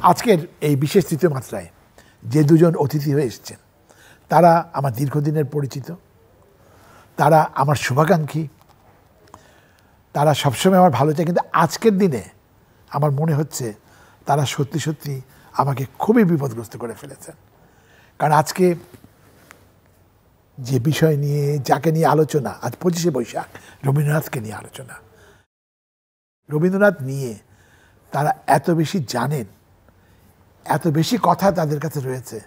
আজকের এই বিশেষ তৃতীয় মাত্রায় যে দুজন অতিথি হয়ে এসেছেন তারা আমার দীর্ঘদিনের পরিচিত, তারা আমার শুভাকাঙ্ক্ষী, তারা সবসময় আমার ভালো চায়। কিন্তু আজকের দিনে আমার মনে হচ্ছে তারা সত্যি সত্যি আমাকে খুবই বিপদগ্রস্ত করে ফেলেছেন। কারণ আজকে যে বিষয় নিয়ে, যাকে নিয়ে আলোচনা, আজ 25শে বৈশাখ, রবীন্দ্রনাথকে নিয়ে আলোচনা। রবীন্দ্রনাথ নিয়ে তারা এত বেশি জানেন, এত বেশি কথা তাদের কাছে রয়েছে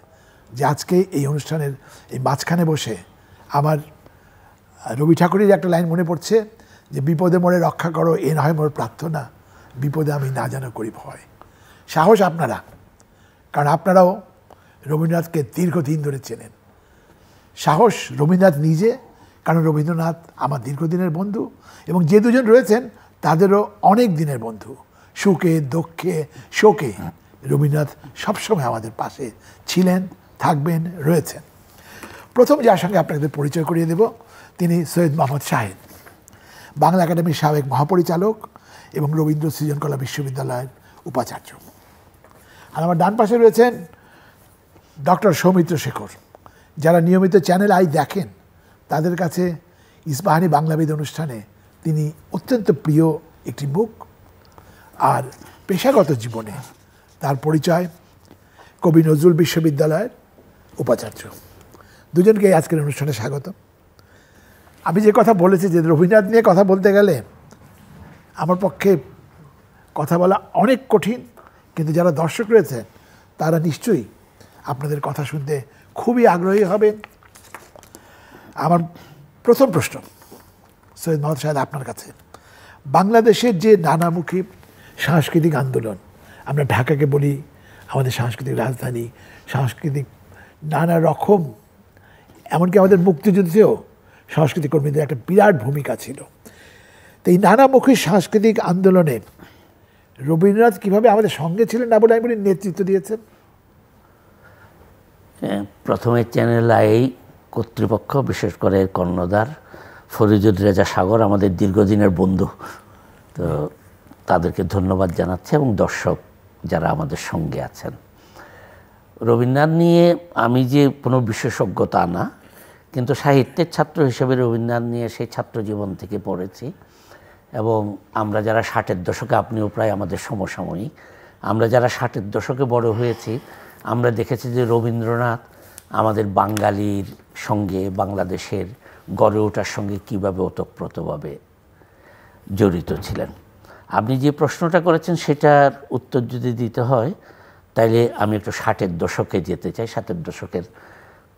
যে আজকে এই অনুষ্ঠানের এই মাঝখানে বসে আমার রবি ঠাকুরের একটা লাইন মনে পড়ছে যে বিপদে মোরে রক্ষা করো, এ নয় মোর প্রার্থনা, বিপদে আমি না যেন করি ভয়। সাহস আপনারা, কারণ আপনারাও রবীন্দ্রনাথকে দীর্ঘদিন ধরে চেনেন। সাহস রবীন্দ্রনাথ নিজে, কারণ রবীন্দ্রনাথ আমার দীর্ঘদিনের বন্ধু, এবং যে দুজন রয়েছেন তাদেরও অনেক দিনের বন্ধু। সুখে দুঃখে শোকে রবীন্দ্রনাথ সবসময় আমাদের পাশে ছিলেন, থাকবেন, রয়েছেন। প্রথম যার সঙ্গে আপনাদের পরিচয় করিয়ে দেব তিনি সৈয়দ মোহাম্মদ শাহেদ, বাংলা একাডেমির সাবেক মহাপরিচালক এবং রবীন্দ্র সৃজনকলা বিশ্ববিদ্যালয়ের উপাচার্য। আর আমার ডান পাশে রয়েছেন ডক্টর সৌমিত্র শেখর। যারা নিয়মিত চ্যানেল আই দেখেন তাদের কাছে ইস্পাহানি বাংলাবিদ অনুষ্ঠানে তিনি অত্যন্ত প্রিয় একটি মুখ। আর পেশাগত জীবনে তার পরিচয় কবি নজরুল বিশ্ববিদ্যালয়ের উপাচার্য। দুজনকে আজকের অনুষ্ঠানে স্বাগত। আমি যে কথা বলেছি যে রবীন্দ্রনাথ নিয়ে কথা বলতে গেলে আমার পক্ষে কথা বলা অনেক কঠিন, কিন্তু যারা দর্শক রয়েছেন তারা নিশ্চয়ই আপনাদের কথা শুনতে খুবই আগ্রহী হবেন। আমার প্রথম প্রশ্ন সৈয়দ মোহাম্মদ শাহেদ আপনার কাছে, বাংলাদেশের যে নানামুখী সাংস্কৃতিক আন্দোলন, আমরা ঢাকাকে বলি আমাদের সাংস্কৃতিক রাজধানী, সাংস্কৃতিক নানা রকম, এমনকি আমাদের মুক্তিযুদ্ধেও সাংস্কৃতিক কর্মীদের একটা বিরাট ভূমিকা ছিল। তো এই নানামুখী সাংস্কৃতিক আন্দোলনে রবীন্দ্রনাথ কীভাবে আমাদের সঙ্গে ছিলেন না বলে আমি বলি নেতৃত্ব দিয়েছেন? প্রথমে চ্যানেল আই কর্তৃপক্ষ, বিশেষ করে কর্ণধার ফরিদুর রেজা সাগর আমাদের দীর্ঘদিনের বন্ধু, তো তাদেরকে ধন্যবাদ জানাচ্ছি, এবং দর্শক যারা আমাদের সঙ্গে আছেন। রবীন্দ্রনাথ নিয়ে আমি যে কোনো বিশেষজ্ঞতা না, কিন্তু সাহিত্যের ছাত্র হিসেবে রবীন্দ্রনাথ নিয়ে সেই ছাত্র জীবন থেকে পড়েছি। এবং আমরা যারা 60-এর দশকে, আপনিও প্রায় আমাদের সমসাময়িক, আমরা যারা 60-এর দশকে বড় হয়েছি, আমরা দেখেছি যে রবীন্দ্রনাথ আমাদের বাঙালির সঙ্গে, বাংলাদেশের গড়ে ওঠার সঙ্গে কীভাবে ওতপ্রোতভাবে জড়িত ছিলেন। আপনি যে প্রশ্নটা করেছেন সেটার উত্তর যদি দিতে হয় তাইলে আমি একটু 60-এর দশকে যেতে চাই। 60-এর দশকের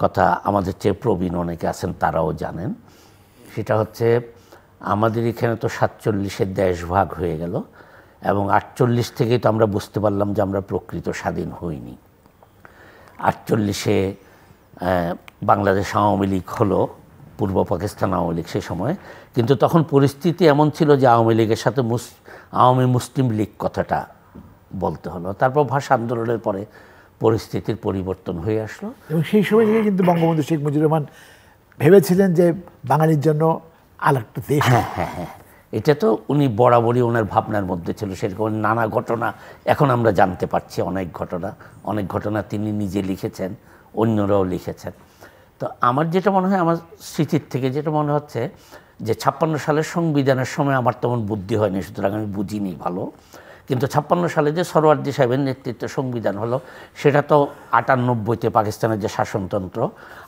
কথা আমাদের চেয়ে প্রবীণ অনেকে আছেন, তারাও জানেন। সেটা হচ্ছে আমাদের এখানে তো 47-এর দেশভাগ হয়ে গেল, এবং 48 থেকেই তো আমরা বুঝতে পারলাম যে আমরা প্রকৃত স্বাধীন হইনি। 48-এ বাংলাদেশ আওয়ামী লীগ হলো, পূর্ব পাকিস্তান আওয়ামী লীগ সে সময়, কিন্তু তখন পরিস্থিতি এমন ছিল যে আওয়ামী লীগের সাথে আওয়ামী মুসলিম লীগ কথাটা বলতে হলো। তারপর ভাষা আন্দোলনের পরে পরিস্থিতির পরিবর্তন হয়ে আসলো, এবং সেই সময় থেকে কিন্তু বঙ্গবন্ধু শেখ মুজিবুর রহমান ভেবেছিলেন যে বাঙালির জন্য আরেকটা দেশ। হ্যাঁ হ্যাঁ হ্যাঁ, এটা তো উনি বরাবরই ওনার ভাবনার মধ্যে ছিল। সেরকম নানা ঘটনা এখন আমরা জানতে পারছি, অনেক ঘটনা তিনি নিজে লিখেছেন, অন্যরাও লিখেছেন। তো আমার যেটা মনে হয়, আমার স্মৃতির থেকে যেটা মনে হচ্ছে যে 56 সালের সংবিধানের সময় আমার তেমন বুদ্ধি হয়নি, সুতরাং আমি বুঝিনি ভালো। কিন্তু 56 সালে যে সরওয়ার্দী সাহেবের নেতৃত্বে সংবিধান হলো, সেটা তো 98-তে পাকিস্তানের যে শাসনতন্ত্র,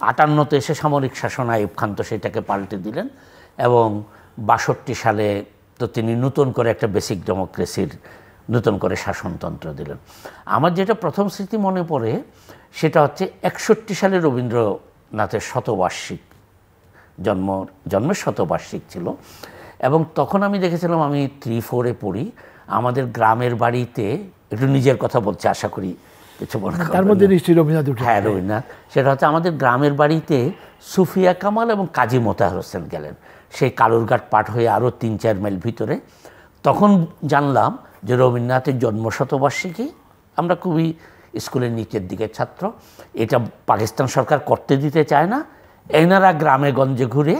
58-তে এসে সামরিক শাসন আইয়ুব খান তো সেটাকে পাল্টে দিলেন, এবং 62 সালে তো তিনি নতুন করে একটা বেসিক ডেমোক্রেসির নতুন করে শাসনতন্ত্র দিলেন। আমার যেটা প্রথম স্মৃতি মনে পড়ে সেটা হচ্ছে 61 সালে রবীন্দ্রনাথের শতবার্ষিক জন্মের শতবার্ষিক ছিল, এবং তখন আমি দেখেছিলাম, আমি 3-4-এ পড়ি, আমাদের গ্রামের বাড়িতে, একটু নিজের কথা বলছি, আশা করি কিছু মনে করবেন না, তার মধ্যে নিশ্চয়ই রবীন্দ্রনাথ। হ্যাঁ, রবীন্দ্রনাথ। সেটা হচ্ছে আমাদের গ্রামের বাড়িতে সুফিয়া কামাল এবং কাজী মোতাহার হোসেন গেলেন, সেই কালুরঘাট পার হয়ে আরও 3-4 মাইল ভিতরে। তখন জানলাম যে রবীন্দ্রনাথের জন্মশতবার্ষিকী। আমরা খুবই স্কুলের নিচের দিকের ছাত্র, এটা পাকিস্তান সরকার করতে দিতে চায় না, এনারা গ্রামে গঞ্জে ঘুরে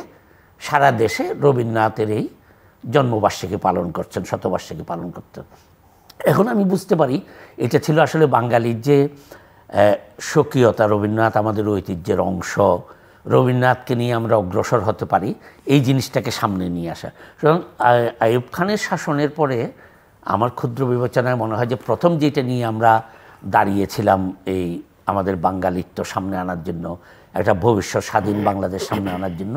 সারা দেশে রবীন্দ্রনাথের এই জন্মবার্ষিকী পালন করছেন, শতবার্ষিকী পালন করতেন। এখন আমি বুঝতে পারি এটা ছিল আসলে বাঙালির যে স্বকীয়তা, রবীন্দ্রনাথ আমাদের ঐতিহ্যের অংশ, রবীন্দ্রনাথকে নিয়ে আমরা অগ্রসর হতে পারি, এই জিনিসটাকে সামনে নিয়ে আসা। সুতরাং আইয়ুব খানের শাসনের পরে আমার ক্ষুদ্র বিবেচনায় মনে হয় যে প্রথম যেটা নিয়ে আমরা দাঁড়িয়েছিলাম এই আমাদের বাঙালিত্ব সামনে আনার জন্য, একটা ভবিষ্যৎ স্বাধীন বাংলাদেশ সামনে আনার জন্য,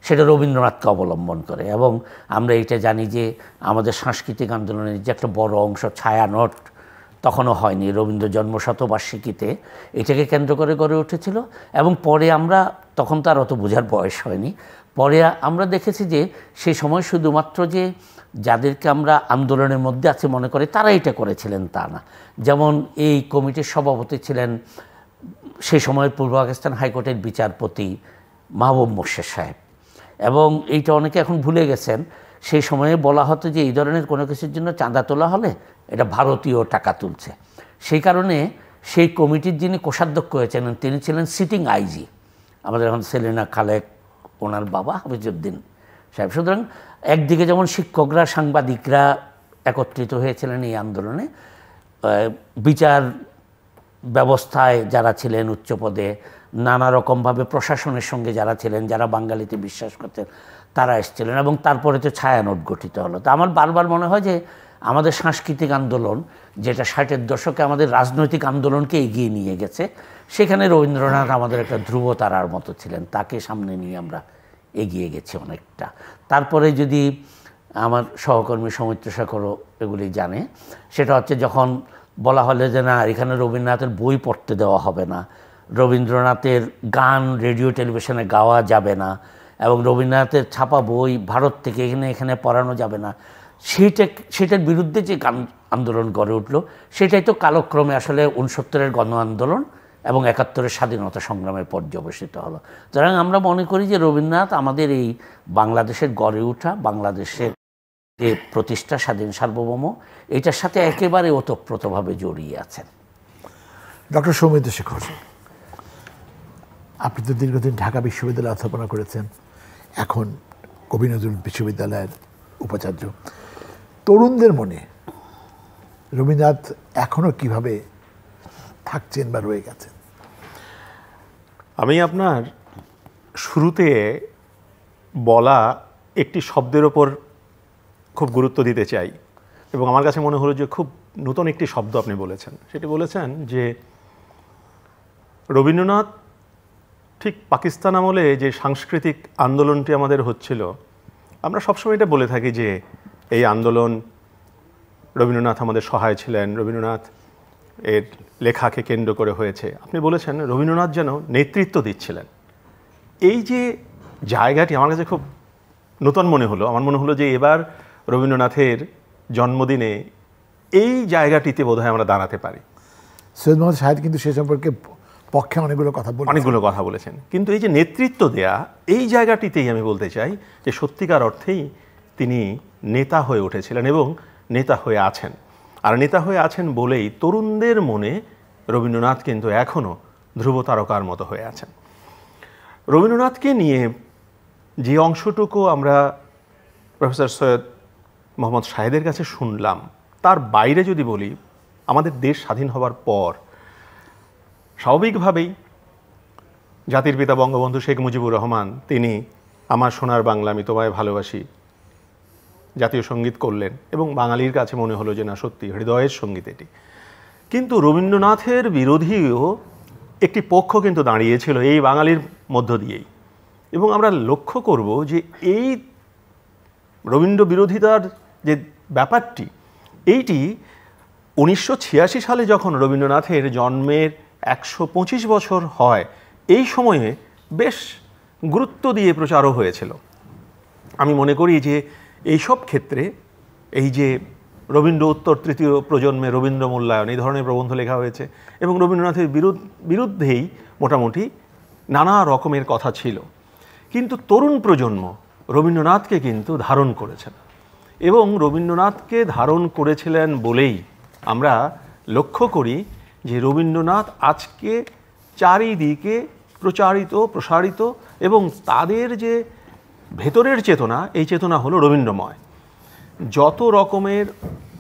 সেটা রবীন্দ্রনাথকে অবলম্বন করে। এবং আমরা এটা জানি যে আমাদের সাংস্কৃতিক আন্দোলনের যে একটা বড় অংশ ছায়ানট তখনও হয়নি, রবীন্দ্র জন্মশতবার্ষিকীতে এটাকে কেন্দ্র করে গড়ে উঠেছিল। এবং পরে আমরা, তখন তার অত বোঝার বয়স হয়নি, পরে আমরা দেখেছি যে সেই সময় শুধুমাত্র যে যাদেরকে আমরা আন্দোলনের মধ্যে আছে মনে করে তারা এটা করেছিলেন তা না। যেমন এই কমিটির সভাপতি ছিলেন সেই সময়ের পূর্ব পাকিস্তান হাইকোর্টের বিচারপতি মাহবুব মোর্শেদ সাহেব, এবং এইটা অনেকে এখন ভুলে গেছেন। সেই সময়ে বলা হতো যে এই ধরনের কোনো কিছুর জন্য চাঁদা তোলা হলে এটা ভারতীয় টাকা তুলছে। সেই কারণে সেই কমিটির যিনি কোষাধ্যক্ষ হয়েছিলেন তিনি ছিলেন সিটিং আইজি, আমাদের এখন সেলিনা খালেক ওনার বাবা হাফিজউদ্দিন সাহেব। সুতরাং একদিকে যেমন শিক্ষকরা, সাংবাদিকরা একত্রিত হয়েছিলেন এই আন্দোলনে, বিচার ব্যবস্থায় যারা ছিলেন উচ্চ পদে, নানা রকমভাবে প্রশাসনের সঙ্গে যারা ছিলেন, যারা বাঙালিতে বিশ্বাস করতেন, তারা এসেছিলেন। এবং তারপরে তো ছায়ানট গঠিত হলো। তো আমার বারবার মনে হয় যে আমাদের সাংস্কৃতিক আন্দোলন, যেটা 60-এর দশকে আমাদের রাজনৈতিক আন্দোলনকে এগিয়ে নিয়ে গেছে, সেখানে রবীন্দ্রনাথ আমাদের একটা ধ্রুবতারার মতো ছিলেন, তাকে সামনে নিয়ে আমরা এগিয়ে গেছি অনেকটা। তারপরে যদি আমার সহকর্মী সৌমিত্র শেখরও এগুলি জানে, সেটা হচ্ছে যখন বলা হলে যে না, এখানে রবীন্দ্রনাথের বই পড়তে দেওয়া হবে না, রবীন্দ্রনাথের গান রেডিও টেলিভিশনে গাওয়া যাবে না, এবং রবীন্দ্রনাথের ছাপা বই ভারত থেকে এখানে পড়ানো যাবে না, সেটার বিরুদ্ধে যে আন্দোলন গড়ে উঠল, সেটাই তো কালক্রমে আসলে 69-এর গণ আন্দোলন এবং 71-এর স্বাধীনতা সংগ্রামের পর্যবেসিত হলো। সুতরাং আমরা মনে করি যে রবীন্দ্রনাথ আমাদের এই বাংলাদেশের গড়ে ওঠা, বাংলাদেশের যে প্রতিষ্ঠা, স্বাধীন সার্বভৌম, এটার সাথে একেবারে ওতপ্রোতভাবে জড়িয়ে আছেন। ডক্টর সৌমিত্র শেখর, আপনি তো দীর্ঘদিন ঢাকা বিশ্ববিদ্যালয়ে অধ্যাপনা করেছেন, এখন কবি নজরুল বিশ্ববিদ্যালয়ের উপাচার্য। তরুণদের মনে রবীন্দ্রনাথ এখনও কিভাবে থাকছেন বা রয়ে গেছেন? আমি আপনার শুরুতে বলা একটি শব্দের ওপর খুব গুরুত্ব দিতে চাই, এবং আমার কাছে মনে হলো যে খুব নতুন একটি শব্দ আপনি বলেছেন। সেটি বলেছেন যে রবীন্দ্রনাথ ঠিক পাকিস্তান আমলে যে সাংস্কৃতিক আন্দোলনটি আমাদের হচ্ছিল, আমরা সবসময় এটা বলে থাকি যে এই আন্দোলন রবীন্দ্রনাথ আমাদের সহায় ছিলেন, রবীন্দ্রনাথ এর লেখাকে কেন্দ্র করে হয়েছে। আপনি বলেছেন রবীন্দ্রনাথ যেন নেতৃত্ব দিচ্ছিলেন। এই যে জায়গাটি আমার কাছে খুব নতুন মনে হলো। আমার মনে হলো যে এবার রবীন্দ্রনাথের জন্মদিনে এই জায়গাটিতে বোধহয় আমরা দাঁড়াতে পারি। সৈয়দ মোহাম্মদ শাহেদ কিন্তু সে সম্পর্কে পক্ষে অনেকগুলো কথা বলেছেন, কিন্তু এই যে নেতৃত্ব দেয়া, এই জায়গাটিতেই আমি বলতে চাই যে সত্যিকার অর্থেই তিনি নেতা হয়ে উঠেছিলেন এবং নেতা হয়ে আছেন। আর নেতা হয়ে আছেন বলেই তরুণদের মনে রবীন্দ্রনাথ কিন্তু এখনও ধ্রুবতারকার মতো হয়ে আছেন। রবীন্দ্রনাথকে নিয়ে যে অংশটুকু আমরা প্রফেসর সৈয়দ মোহাম্মদ শাহেদের কাছে শুনলাম, তার বাইরে যদি বলি, আমাদের দেশ স্বাধীন হবার পর স্বাভাবিকভাবেই জাতির পিতা বঙ্গবন্ধু শেখ মুজিবুর রহমান তিনি আমার সোনার বাংলা আমি তোমায় ভালোবাসি জাতীয় সঙ্গীত করলেন, এবং বাঙালির কাছে মনে হলো যে না, সত্যি হৃদয়ের সঙ্গীত এটি। কিন্তু রবীন্দ্রনাথের বিরোধীও একটি পক্ষ কিন্তু দাঁড়িয়েছিল এই বাঙালির মধ্য দিয়েই, এবং আমরা লক্ষ্য করব যে এই রবীন্দ্র বিরোধিতার যে ব্যাপারটি, এইটি 1986 সালে যখন রবীন্দ্রনাথের জন্মের 125 বছর হয়, এই সময়ে বেশ গুরুত্ব দিয়ে প্রচারও হয়েছিল। আমি মনে করি যে এইসব ক্ষেত্রে এই যে রবীন্দ্র উত্তর তৃতীয় প্রজন্মে রবীন্দ্র মূল্যায়ন, এই ধরনের প্রবন্ধ লেখা হয়েছে, এবং রবীন্দ্রনাথের বিরুদ্ধেই মোটামুটি নানা রকমের কথা ছিল। কিন্তু তরুণ প্রজন্ম রবীন্দ্রনাথকে কিন্তু ধারণ করেছেন, এবং রবীন্দ্রনাথকে ধারণ করেছিলেন বলেই আমরা লক্ষ্য করি যে রবীন্দ্রনাথ আজকে চারিদিকে প্রসারিত, এবং তাদের যে ভেতরের চেতনা, এই চেতনা হলো রবীন্দ্রময়। যত রকমের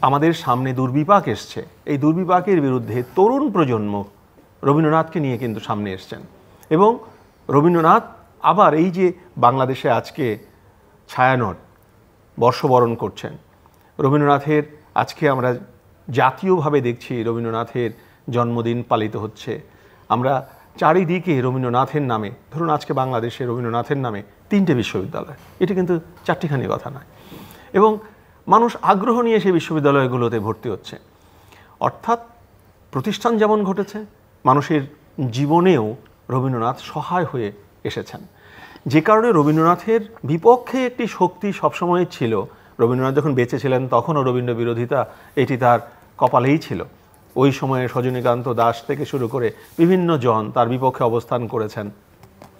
আমাদের সামনে দুর্বিপাক এসছে, এই দুর্বিপাকের বিরুদ্ধে তরুণ প্রজন্ম রবীন্দ্রনাথকে নিয়ে কিন্তু সামনে এসছেন। এবং রবীন্দ্রনাথ আবার এই যে বাংলাদেশে আজকে ছায়ানট বর্ষবরণ করছেন, রবীন্দ্রনাথের আজকে আমরা জাতীয়ভাবে দেখছি রবীন্দ্রনাথের জন্মদিন পালিত হচ্ছে। আমরা চারিদিকে রবীন্দ্রনাথের নামে, ধরুন আজকে বাংলাদেশে রবীন্দ্রনাথের নামে 3টে বিশ্ববিদ্যালয়, এটি কিন্তু চারটিখানি কথা নয়। এবং মানুষ আগ্রহ নিয়ে সেই বিশ্ববিদ্যালয়গুলোতে ভর্তি হচ্ছে। অর্থাৎ প্রতিষ্ঠান যেমন ঘটেছে, মানুষের জীবনেও রবীন্দ্রনাথ সহায় হয়ে এসেছেন। যে কারণে রবীন্দ্রনাথের বিপক্ষে একটি শক্তি সবসময় ছিল। রবীন্দ্রনাথ যখন বেঁচে ছিলেন তখনও রবীন্দ্র বিরোধিতা এটি তার কপালেই ছিল। ওই সময়ে সজনীকান্ত দাস থেকে শুরু করে বিভিন্ন জন তার বিপক্ষে অবস্থান করেছেন,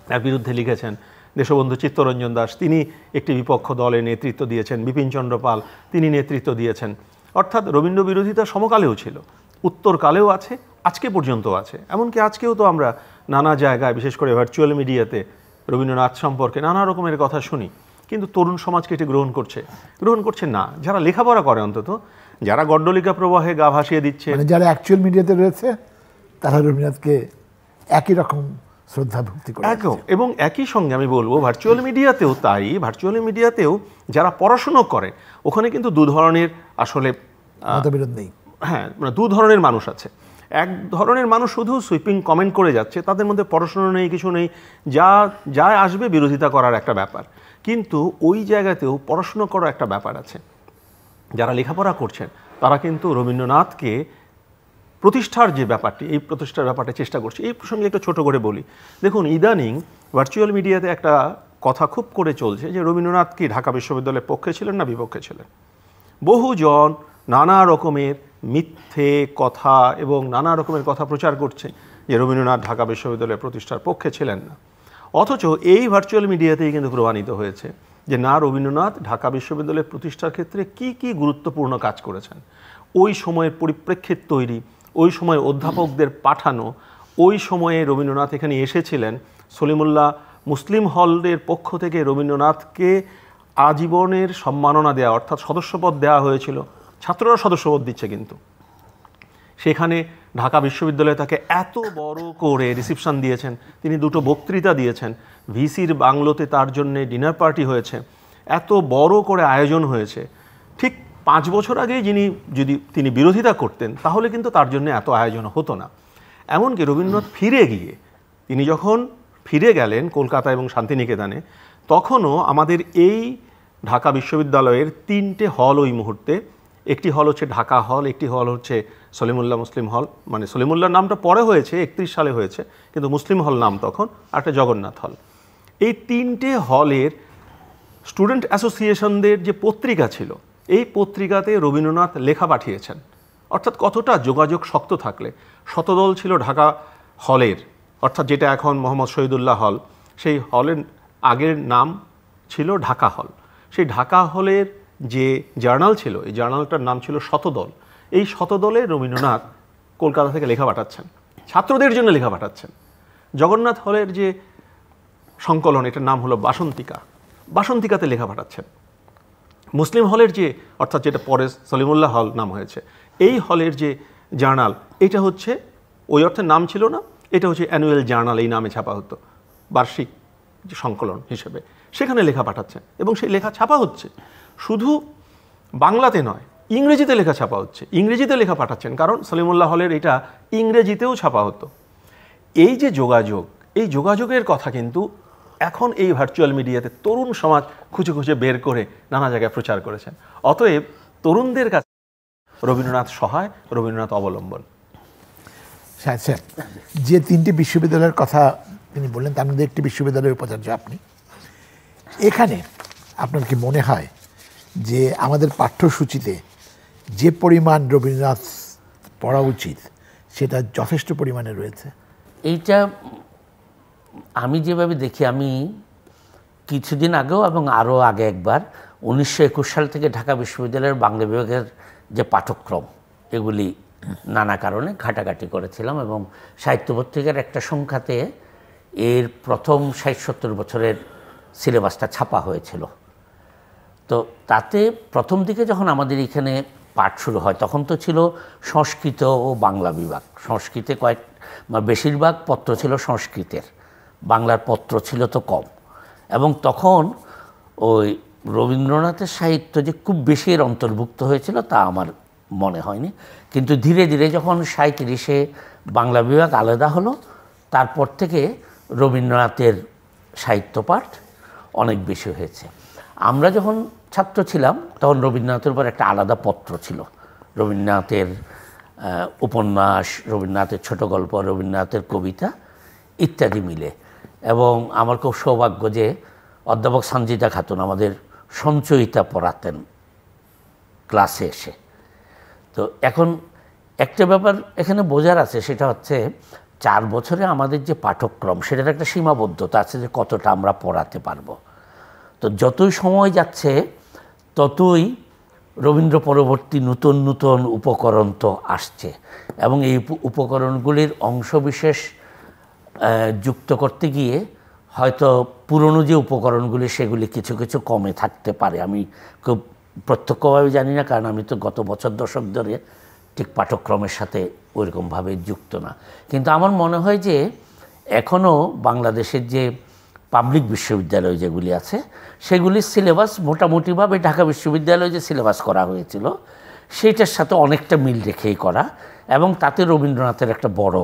তার বিরুদ্ধে লিখেছেন। দেশবন্ধু চিত্তরঞ্জন দাস তিনি একটি বিপক্ষ দলে নেতৃত্ব দিয়েছেন, বিপিনচন্দ্র পাল তিনি নেতৃত্ব দিয়েছেন। অর্থাৎ রবীন্দ্র বিরোধিতা সমকালেও ছিল, উত্তরকালেও আছে, আজকে পর্যন্ত আছে। এমনকি আজকেও তো আমরা নানা জায়গায়, বিশেষ করে ভার্চুয়াল মিডিয়াতে রবীন্দ্রনাথ সম্পর্কে নানা রকমের কথা শুনি, কিন্তু তরুণ সমাজকে এটি গ্রহণ করছে না। যারা লেখাপড়া করে, অন্তত যারা গড্ডলিকা প্রবাহে গা ভাসিয়ে দিচ্ছে, মানে যারা অ্যাকচুয়াল মিডিয়াতে রয়েছে তারা রবীন্দ্রনাথকে একই রকম শ্রদ্ধা ভক্তি করে। এবং একই সঙ্গে আমি বলবো ভার্চুয়াল মিডিয়াতেও তাই। ভার্চুয়াল মিডিয়াতেও যারা পড়াশুনো করে, ওখানে কিন্তু দু ধরনের আসলে মতবিরোধ নেই। হ্যাঁ, মানে দু ধরনের মানুষ আছে। এক ধরনের মানুষ শুধু সুইপিং কমেন্ট করে যাচ্ছে, তাদের মধ্যে পড়াশোনা নেই, কিছু নেই, যা আসবে বিরোধিতা করার একটা ব্যাপার। কিন্তু ওই জায়গাতেও পড়াশুনো করার একটা ব্যাপার আছে। যারা লেখাপড়া করছেন তারা কিন্তু রবীন্দ্রনাথকে প্রতিষ্ঠার যে ব্যাপারটি, এই প্রতিষ্ঠার ব্যাপারটা চেষ্টা করছে। এই প্রসঙ্গে একটু ছোট করে বলি। দেখুন, ইদানিং ভার্চুয়াল মিডিয়াতে একটা কথা খুব করে চলছে যে রবীন্দ্রনাথ কি ঢাকা বিশ্ববিদ্যালয়ের পক্ষে ছিলেন না বিপক্ষে ছিলেন। বহুজন নানা রকমের মিথ্যে কথা এবং নানা রকমের কথা প্রচার করছে যে রবীন্দ্রনাথ ঢাকা বিশ্ববিদ্যালয়ের প্রতিষ্ঠার পক্ষে ছিলেন না। অথচ এই ভার্চুয়াল মিডিয়াতেই কিন্তু প্রমাণিত হয়েছে যে না, রবীন্দ্রনাথ ঢাকা বিশ্ববিদ্যালয়ের প্রতিষ্ঠার ক্ষেত্রে কি গুরুত্বপূর্ণ কাজ করেছেন। ওই সময়ের পরিপ্রেক্ষিত তৈরি, ওই সময় অধ্যাপকদের পাঠানো, ওই সময়ে রবীন্দ্রনাথ এখানে এসেছিলেন। সলিমুল্লাহ মুসলিম হলের পক্ষ থেকে রবীন্দ্রনাথকে আজীবনের সম্মাননা দেওয়া, অর্থাৎ সদস্যপদ দেওয়া হয়েছিল। ছাত্ররা সদস্যপদ দিচ্ছে, কিন্তু সেখানে ঢাকা বিশ্ববিদ্যালয়ে তাকে এত বড় করে রিসিপশন দিয়েছেন, তিনি দুটো বক্তৃতা দিয়েছেন, ভিসির বাংলোতে তার জন্যে ডিনার পার্টি হয়েছে, এত বড় করে আয়োজন হয়েছে। ঠিক 5 বছর আগেই যদি তিনি বিরোধিতা করতেন তাহলে কিন্তু তার জন্য এত আয়োজন হতো না। এমনকি রবীন্দ্রনাথ তিনি যখন ফিরে গেলেন কলকাতা এবং শান্তিনিকেতনে, তখনও আমাদের এই ঢাকা বিশ্ববিদ্যালয়ের 3টে হল ওই মুহূর্তে, একটি হল হচ্ছে ঢাকা হল, একটি হল হচ্ছে সলিমুল্লাহ মুসলিম হল, মানে সলিমুল্লাহ নামটা পরে হয়েছে, 31 সালে হয়েছে, কিন্তু মুসলিম হল নাম তখন, আর একটা জগন্নাথ হল। এই 3টে হলের স্টুডেন্ট অ্যাসোসিয়েশনদের যে পত্রিকা ছিল, এই পত্রিকাতে রবীন্দ্রনাথ লেখা পাঠিয়েছেন। অর্থাৎ কতটা যোগাযোগ শক্ত থাকলে। শতদল ছিল ঢাকা হলের, অর্থাৎ যেটা এখন মোহাম্মদ শহীদুল্লাহ হল, সেই হলের আগের নাম ছিল ঢাকা হল। সেই ঢাকা হলের যে জার্নাল ছিল, এই জার্নালটার নাম ছিল শতদল। এই শতদলে রবীন্দ্রনাথ কলকাতা থেকে লেখা পাঠাচ্ছেন, ছাত্রদের জন্য লেখা পাঠাচ্ছেন। জগন্নাথ হলের যে সংকলন, এটার নাম হলো বাসন্তিকাতে লেখা পাঠাচ্ছেন। মুসলিম হলের যে, অর্থাৎ যেটা পরে সলিমুল্লাহ হল নাম হয়েছে, এই হলের যে জার্নাল, এটা হচ্ছে ওই অর্থে নাম ছিল না, এটা হচ্ছে অ্যানুয়াল জার্নাল, এই নামে ছাপা হতো, বার্ষিক যে সংকলন হিসেবে, সেখানে লেখা পাঠাচ্ছেন। এবং সেই লেখা ছাপা হচ্ছে, শুধু বাংলাতে নয়, ইংরেজিতে লেখা ছাপা হচ্ছে, ইংরেজিতে লেখা পাঠাচ্ছেন, কারণ সলিমুল্লাহ হলের এটা ইংরেজিতেও ছাপা হতো। এই যে যোগাযোগ, এই যোগাযোগের কথা কিন্তু এখন এই ভার্চুয়াল মিডিয়াতে তরুণ সমাজ খুঁজে খুঁজে বের করে নানা জায়গায় প্রচার করেছেন। অতএব তরুণদের কাছে রবীন্দ্রনাথ সহায়, রবীন্দ্রনাথ অবলম্বন। আচ্ছা, যে 3টি বিশ্ববিদ্যালয়ের কথা তিনি বললেন, তার মধ্যে একটি বিশ্ববিদ্যালয়ের উপাচার্য আপনি। এখানে আপনার কি মনে হয় যে আমাদের পাঠ্যসূচিতে যে পরিমাণ রবীন্দ্রনাথ পড়া উচিত সেটা যথেষ্ট পরিমাণে রয়েছে? এইটা আমি যেভাবে দেখি, আমি কিছুদিন আগেও এবং আরও আগে একবার 1921 সাল থেকে ঢাকা বিশ্ববিদ্যালয়ের বাংলা বিভাগের যে পাঠ্যক্রম, এগুলি নানা কারণে ঘাটাঘাটি করেছিলাম এবং সাহিত্য পত্রিকার একটা সংখ্যাতে এর প্রথম 60-70 বছরের সিলেবাসটা ছাপা হয়েছিল। তো তাতে প্রথম দিকে যখন আমাদের এখানে পাঠ শুরু হয় তখন তো ছিল সংস্কৃত ও বাংলা বিভাগ। সংস্কৃতে বেশিরভাগ পত্র ছিল সংস্কৃতের, বাংলার পত্র ছিল তো কম। এবং তখন ওই রবীন্দ্রনাথের সাহিত্য যে খুব বেশি এর অন্তর্ভুক্ত হয়েছিল তা আমার মনে হয়নি। কিন্তু ধীরে ধীরে যখন 37-এ বাংলা বিভাগ আলাদা হলো, তারপর থেকে রবীন্দ্রনাথের সাহিত্য পাঠ অনেক বেশি হয়েছে। আমরা যখন ছাত্র ছিলাম তখন রবীন্দ্রনাথের উপর একটা আলাদা পত্র ছিল, রবীন্দ্রনাথের উপন্যাস, রবীন্দ্রনাথের ছোট গল্প, রবীন্দ্রনাথের কবিতা ইত্যাদি মিলে। এবং আমার খুব সৌভাগ্য যে অধ্যাপক সঞ্জিতা খাতুন আমাদের সঞ্চয়িতা পড়াতেন ক্লাসে এসে। তো এখন একটা ব্যাপার এখানে বোঝার আছে, সেটা হচ্ছে 4 বছরে আমাদের যে পাঠ্যক্রম সেটার একটা সীমাবদ্ধতা আছে যে কতটা আমরা পড়াতে পারবো। তো যতই সময় যাচ্ছে ততই রবীন্দ্র পরবর্তী নতুন নতুন উপকরণ তো আসছে, এবং এই উপকরণগুলির অংশবিশেষ যুক্ত করতে গিয়ে হয়তো পুরনো যে উপকরণগুলি সেগুলি কিছু কিছু কমে থাকতে পারে। আমি খুব প্রত্যক্ষভাবে জানি না, কারণ আমি তো গত বছর দশক ধরে ঠিক পাঠ্যক্রমের সাথে ওইরকমভাবে যুক্ত না। কিন্তু আমার মনে হয় যে এখনও বাংলাদেশের যে পাবলিক বিশ্ববিদ্যালয় যেগুলি আছে সেগুলির সিলেবাস মোটামুটিভাবে ঢাকা বিশ্ববিদ্যালয়ে যে সিলেবাস করা হয়েছিল সেইটার সাথে অনেকটা মিল রেখেই করা, এবং তাতে রবীন্দ্রনাথের একটা বড়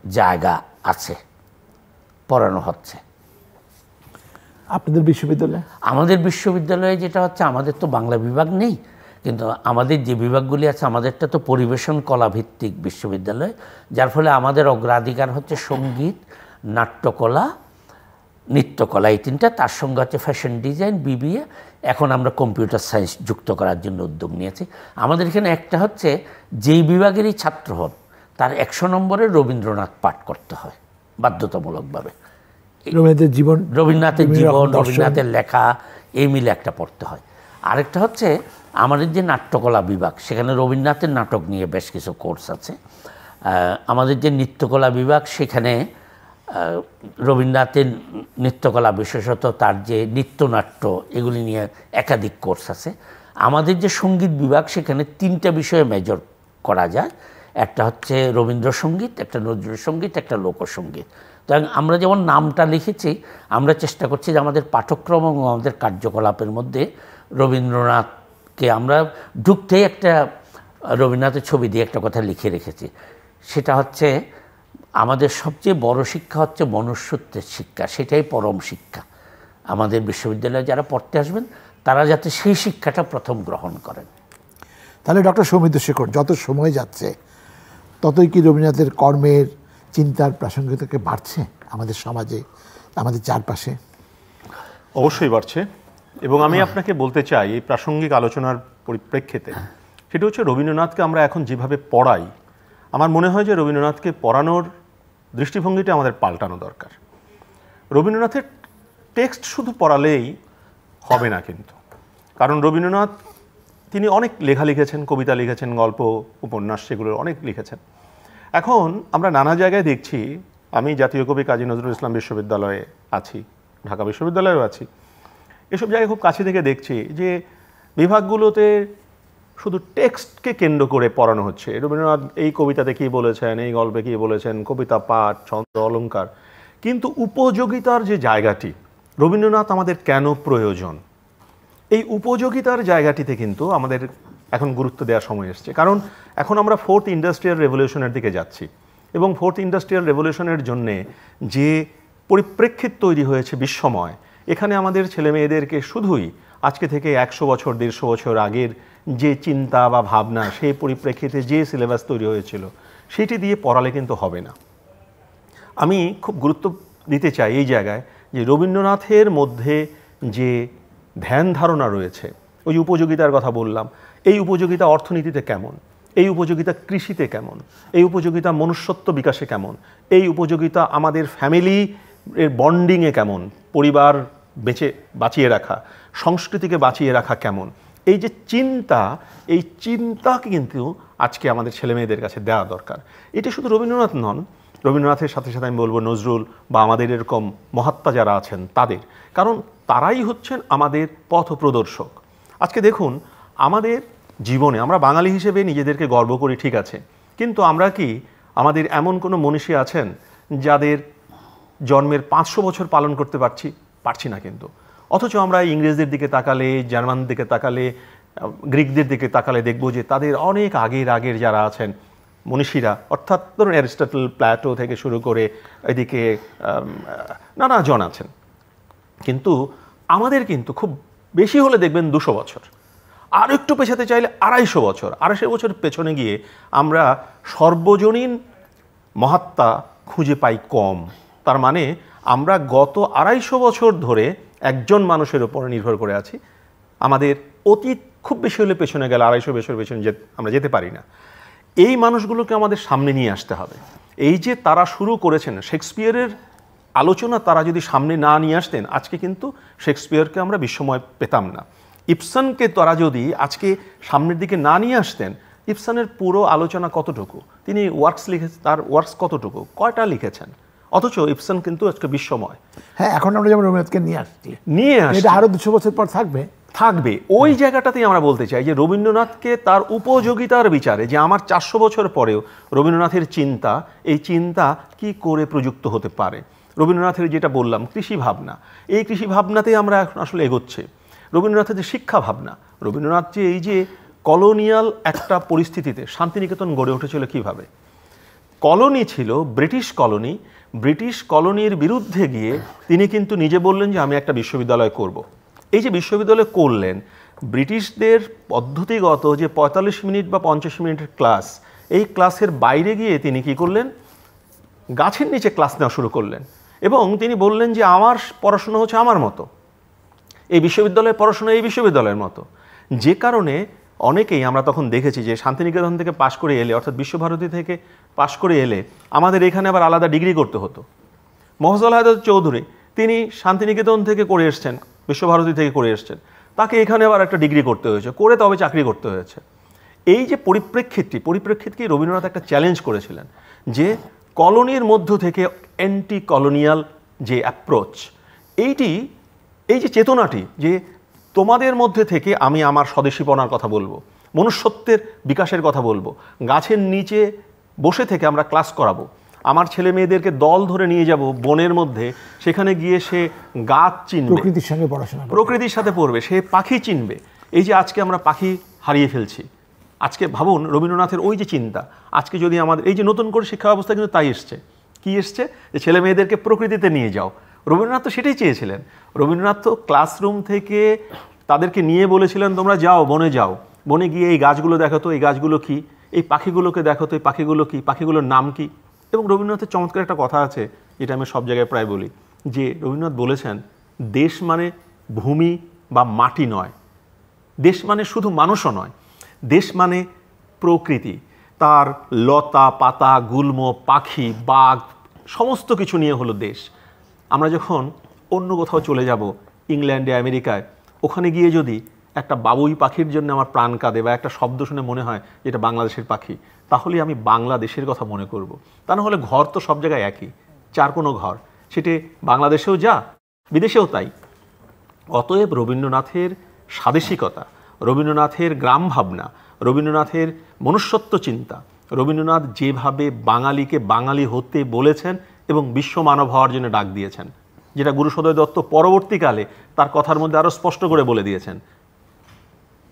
জায়গা আছে, পড়ানো হচ্ছে। আপনাদের বিশ্ববিদ্যালয়ে? আমাদের বিশ্ববিদ্যালয়ে যেটা হচ্ছে, আমাদের তো বাংলা বিভাগ নেই, কিন্তু আমাদের যে বিভাগগুলি আছে আমাদেরটা তো পরিবেশন কলা ভিত্তিক বিশ্ববিদ্যালয়, যার ফলে আমাদের অগ্রাধিকার হচ্ছে সঙ্গীত, নাট্যকলা, নৃত্যকলা, এই তিনটা। তার সঙ্গে হচ্ছে ফ্যাশন ডিজাইন, বিবিএ। এখন আমরা কম্পিউটার সায়েন্স যুক্ত করার জন্য উদ্যোগ নিয়েছি। আমাদের এখানে একটা হচ্ছে যেই বিভাগেরই ছাত্র হন তার 100 নম্বরের রবীন্দ্রনাথ পাঠ করতে হয় বাধ্যতামূলকভাবে। রবীন্দ্রনাথের জীবন, রবীন্দ্রনাথের লেখা এই মিলে একটা পড়তে হয়। আরেকটা হচ্ছে আমাদের যে নাট্যকলা বিভাগ, সেখানে রবীন্দ্রনাথের নাটক নিয়ে বেশ কিছু কোর্স আছে। আমাদের যে নৃত্যকলা বিভাগ, সেখানে রবীন্দ্রনাথের নৃত্যকলা, বিশেষত তার যে নৃত্যনাট্য, এগুলি নিয়ে একাধিক কোর্স আছে। আমাদের যে সঙ্গীত বিভাগ, সেখানে 3টা বিষয়ে মেজর করা যায়। একটা হচ্ছে রবীন্দ্রসঙ্গীত, একটা নজরুল সঙ্গীত, একটা লোকসঙ্গীত। তো আমরা যেমন নামটা লিখেছি, আমরা চেষ্টা করছি যে আমাদের পাঠ্যক্রম এবং আমাদের কার্যকলাপের মধ্যে রবীন্দ্রনাথকে আমরা ঢুকতেই একটা রবীন্দ্রনাথের ছবি দিয়ে একটা কথা লিখে রেখেছি। সেটা হচ্ছে আমাদের সবচেয়ে বড় শিক্ষা হচ্ছে মনুষ্যত্বের শিক্ষা, সেটাই পরম শিক্ষা। আমাদের বিশ্ববিদ্যালয়ে যারা পড়তে আসবেন তারা যাতে সেই শিক্ষাটা প্রথম গ্রহণ করেন। তাহলে ডক্টর সৌমিত্র শেখর, যত সময় যাচ্ছে ততই কি রবীন্দ্রনাথের কর্মের, চিন্তার প্রাসঙ্গিকতা বাড়ছে আমাদের সমাজে, আমাদের চারপাশে? অবশ্যই বাড়ছে। এবং আমি আপনাকে বলতে চাই এই প্রাসঙ্গিক আলোচনার পরিপ্রেক্ষিতে, সেটা হচ্ছে রবীন্দ্রনাথকে আমরা এখন যেভাবে পড়াই, আমার মনে হয় যে রবীন্দ্রনাথকে পড়ানোর দৃষ্টিভঙ্গিটা আমাদের পাল্টানো দরকার। রবীন্দ্রনাথের টেক্সট শুধু পড়ালেই হবে না কিন্তু, কারণ রবীন্দ্রনাথ তিনি অনেক লেখা লিখেছেন, কবিতা লিখেছেন, গল্প, উপন্যাস, সেগুলো অনেক লিখেছেন। এখন আমরা নানা জায়গায় দেখছি, আমি জাতীয় কবি কাজী নজরুল ইসলাম বিশ্ববিদ্যালয়ে আছি, ঢাকা বিশ্ববিদ্যালয়েও আছি, এসব জায়গায় খুব কাছে থেকে দেখছি যে বিভাগগুলোতে শুধু টেক্সটকে কেন্দ্র করে পড়ানো হচ্ছে। রবীন্দ্রনাথ এই কবিতাতে কী বলেছেন, এই গল্পে কী বলেছেন, কবিতা পাঠ, ছন্দ, অলঙ্কার, কিন্তু উপযোগিতার যে জায়গাটি, রবীন্দ্রনাথ আমাদের কেন প্রয়োজন, এই উপযোগিতার জায়গাটিতে কিন্তু আমাদের এখন গুরুত্ব দেওয়ার সময় এসছে। কারণ এখন আমরা 4th ইন্ডাস্ট্রিয়াল রেভলিউশনের দিকে যাচ্ছি, এবং 4th ইন্ডাস্ট্রিয়াল রেভলিউশনের জন্যে যে পরিপ্রেক্ষিত তৈরি হয়েছে বিশ্বময়, এখানে আমাদের ছেলে মেয়েদেরকে শুধুই আজকে থেকে 100 বছর 150 বছর আগের যে চিন্তা বা ভাবনা, সেই পরিপ্রেক্ষিতে যে সিলেবাস তৈরি হয়েছিল সেটি দিয়ে পড়ালে কিন্তু হবে না। আমি খুব গুরুত্ব দিতে চাই এই জায়গায় যে রবীন্দ্রনাথের মধ্যে যে ধ্যান ধারণা রয়েছে, ওই উপযোগিতার কথা বললাম, এই উপযোগিতা অর্থনীতিতে কেমন, এই উপযোগিতা কৃষিতে কেমন, এই উপযোগিতা মনুষ্যত্ব বিকাশে কেমন, এই উপযোগিতা আমাদের ফ্যামিলি এর বন্ডিংয়ে কেমন, পরিবার বাঁচিয়ে রাখা, সংস্কৃতিকে বাঁচিয়ে রাখা কেমন, এই যে চিন্তা, এই চিন্তাকে কিন্তু আজকে আমাদের ছেলেমেয়েদের কাছে দেওয়া দরকার। এটি শুধু রবীন্দ্রনাথ নন, রবীন্দ্রনাথের সাথে সাথে আমি বলবো নজরুল বা আমাদের এরকম মহাত্মা যারা আছেন তাদের, কারণ তারাই হচ্ছেন আমাদের পথ প্রদর্শক। আজকে দেখুন, আমাদের জীবনে আমরা বাঙালি হিসেবে নিজেদেরকে গর্ব করি, ঠিক আছে, কিন্তু আমরা কি আমাদের এমন কোনো মনীষী আছেন যাদের জন্মের 500 বছর পালন করতে পারছি না কিন্তু। অথচ আমরা ইংরেজদের দিকে তাকালে, জার্মানদের দিকে তাকালে, গ্রিকদের দিকে তাকালে দেখব যে তাদের অনেক আগের যারা আছেন মনীষীরা, অর্থাৎ ধরুন অ্যারিস্টটল, প্ল্যাটো থেকে শুরু করে এদিকে নানা জন আছেন, কিন্তু আমাদের কিন্তু খুব বেশি হলে দেখবেন 200 বছর, আর একটু পেছাতে চাইলে 250 বছর। 250 বছর পেছনে গিয়ে আমরা সর্বজনীন মহাত্মা খুঁজে পাই কম। তার মানে আমরা গত 250 বছর ধরে একজন মানুষের উপর নির্ভর করে আছি। আমাদের অতীত খুব বেশি হলে পেছনে গেলে 250 বছর পেছনে আমরা যেতে পারি না। এই মানুষগুলোকে আমাদের সামনে নিয়ে আসতে হবে। এই যে তারা শুরু করেছেন শেক্সপিয়ারের আলোচনা, তারা যদি সামনে না নিয়ে আসতেন আজকে কিন্তু শেক্সপিয়ারকে আমরা বিস্ময় পেতাম না। ইবসনকে তারা যদি আজকে সামনের দিকে না নিয়ে আসতেন, ইবসনের পুরো আলোচনা কতটুকু, তিনি তার ওয়ার্কস কতটুকু, কয়টা লিখেছেন, অথচ ইবসন কিন্তু আজকে বিস্ময়। হ্যাঁ, এখন আমরা যেমন রবীন্দ্রনাথকে নিয়ে আসছি, এটা আরো 200 বছর পর থাকবে। ওই জায়গাটাতেই আমরা বলতে চাই যে রবীন্দ্রনাথকে তার উপযোগিতার বিচারে, যে আমার 400 বছর পরেও রবীন্দ্রনাথের চিন্তা, এই চিন্তা কি করে প্রযুক্ত হতে পারে। রবীন্দ্রনাথের যেটা বললাম কৃষি ভাবনা, এই কৃষি ভাবনাতেই আমরা এখন আসলে এগোচ্ছে। রবীন্দ্রনাথের যে শিক্ষা ভাবনা, রবীন্দ্রনাথ যে এই যে কলোনিয়াল একটা পরিস্থিতিতে শান্তিনিকেতন গড়ে উঠেছিল কিভাবে, কলোনি ছিল ব্রিটিশ কলোনির বিরুদ্ধে গিয়ে তিনি কিন্তু নিজে বললেন যে আমি একটা বিশ্ববিদ্যালয় করব। এই যে বিশ্ববিদ্যালয় করলেন, ব্রিটিশদের পদ্ধতিগত যে 45 মিনিট বা 50 মিনিটের ক্লাস, এই ক্লাসের বাইরে গিয়ে তিনি কি করলেন, গাছের নিচে ক্লাস নেওয়া শুরু করলেন এবং তিনি বললেন যে আমার পড়াশোনা হচ্ছে আমার মতো, এই বিশ্ববিদ্যালয়ের পড়াশোনা এই বিশ্ববিদ্যালয়ের মতো। যে কারণে অনেকেই আমরা তখন দেখেছি যে শান্তিনিকেতন থেকে পাশ করে এলে, অর্থাৎ বিশ্বভারতী থেকে পাশ করে এলে আমাদের এখানে আবার আলাদা ডিগ্রি করতে হতো। মফজল হায়দার চৌধুরী তিনি শান্তিনিকেতন থেকে করে এসছেন, বিশ্বভারতী থেকে করে এসছেন, তাকে এখানে আবার একটা ডিগ্রি করতে হয়েছে, করে তবে চাকরি করতে হয়েছে। এই যে পরিপ্রেক্ষিতকে রবীন্দ্রনাথ একটা চ্যালেঞ্জ করেছিলেন যে কলোনির মধ্য থেকে অ্যান্টি কলোনিয়াল যে অ্যাপ্রোচ, এই যে চেতনাটি, যে তোমাদের মধ্যে থেকে আমি আমার স্বদেশীপনার কথা বলবো, মনুষ্যত্বের বিকাশের কথা বলবো, গাছের নিচে বসে থেকে আমরা ক্লাস করাবো, আমার ছেলে মেয়েদেরকে দল ধরে নিয়ে যাব বনের মধ্যে, সেখানে গিয়ে সে গাছ চিনবে, প্রকৃতির সঙ্গে পড়াশোনা, প্রকৃতির সাথে পড়বে, সে পাখি চিনবে। এই যে আজকে আমরা পাখি হারিয়ে ফেলছি, আজকে ভাবুন রবীন্দ্রনাথের ওই যে চিন্তা, আজকে যদি আমাদের এই যে নতুন করে শিক্ষা ব্যবস্থা কিন্তু তাই এসছে, কি এসছে, যে ছেলে মেয়েদেরকে প্রকৃতিতে নিয়ে যাও। রবীন্দ্রনাথ তো সেটাই চেয়েছিলেন। রবীন্দ্রনাথ তো ক্লাসরুম থেকে তাদেরকে নিয়ে বলেছিলেন তোমরা যাও, বনে যাও, বনে গিয়ে এই গাছগুলো দেখো তো, এই গাছগুলো কি, এই পাখিগুলোকে দেখো তো, এই পাখিগুলো কি, পাখিগুলোর নাম কি। এবং রবীন্দ্রনাথের চমৎকার একটা কথা আছে, যেটা আমি সব জায়গায় প্রায় বলি, যে রবীন্দ্রনাথ বলেছেন দেশ মানে ভূমি বা মাটি নয়, দেশ মানে শুধু মানুষও নয়, দেশ মানে প্রকৃতি, তার লতা পাতা, গুল্ম, পাখি, বাঘ, সমস্ত কিছু নিয়ে হলো দেশ। আমরা যখন অন্য কোথাও চলে যাব, ইংল্যান্ডে, আমেরিকায়, ওখানে গিয়ে যদি একটা বাবুই পাখির জন্য আমার প্রাণ কাঁদে বা একটা শব্দ শুনে মনে হয় যেটা বাংলাদেশের পাখি, তাহলে আমি বাংলাদেশের কথা মনে করব। তা না হলে ঘর তো সব জায়গায় একই, চার কোনো ঘর, সেটি বাংলাদেশেও যা, বিদেশেও তাই। অতএব রবীন্দ্রনাথের স্বাদেশিকতা, রবীন্দ্রনাথের গ্রাম ভাবনা, রবীন্দ্রনাথের মনুষ্যত্ব চিন্তা, রবীন্দ্রনাথ যেভাবে বাঙালিকে বাঙালি হতে বলেছেন এবং বিশ্ব মানব হওয়ার জন্য ডাক দিয়েছেন, যেটা গুরুসদয় দত্ত পরবর্তীকালে তার কথার মধ্যে আরও স্পষ্ট করে বলে দিয়েছেন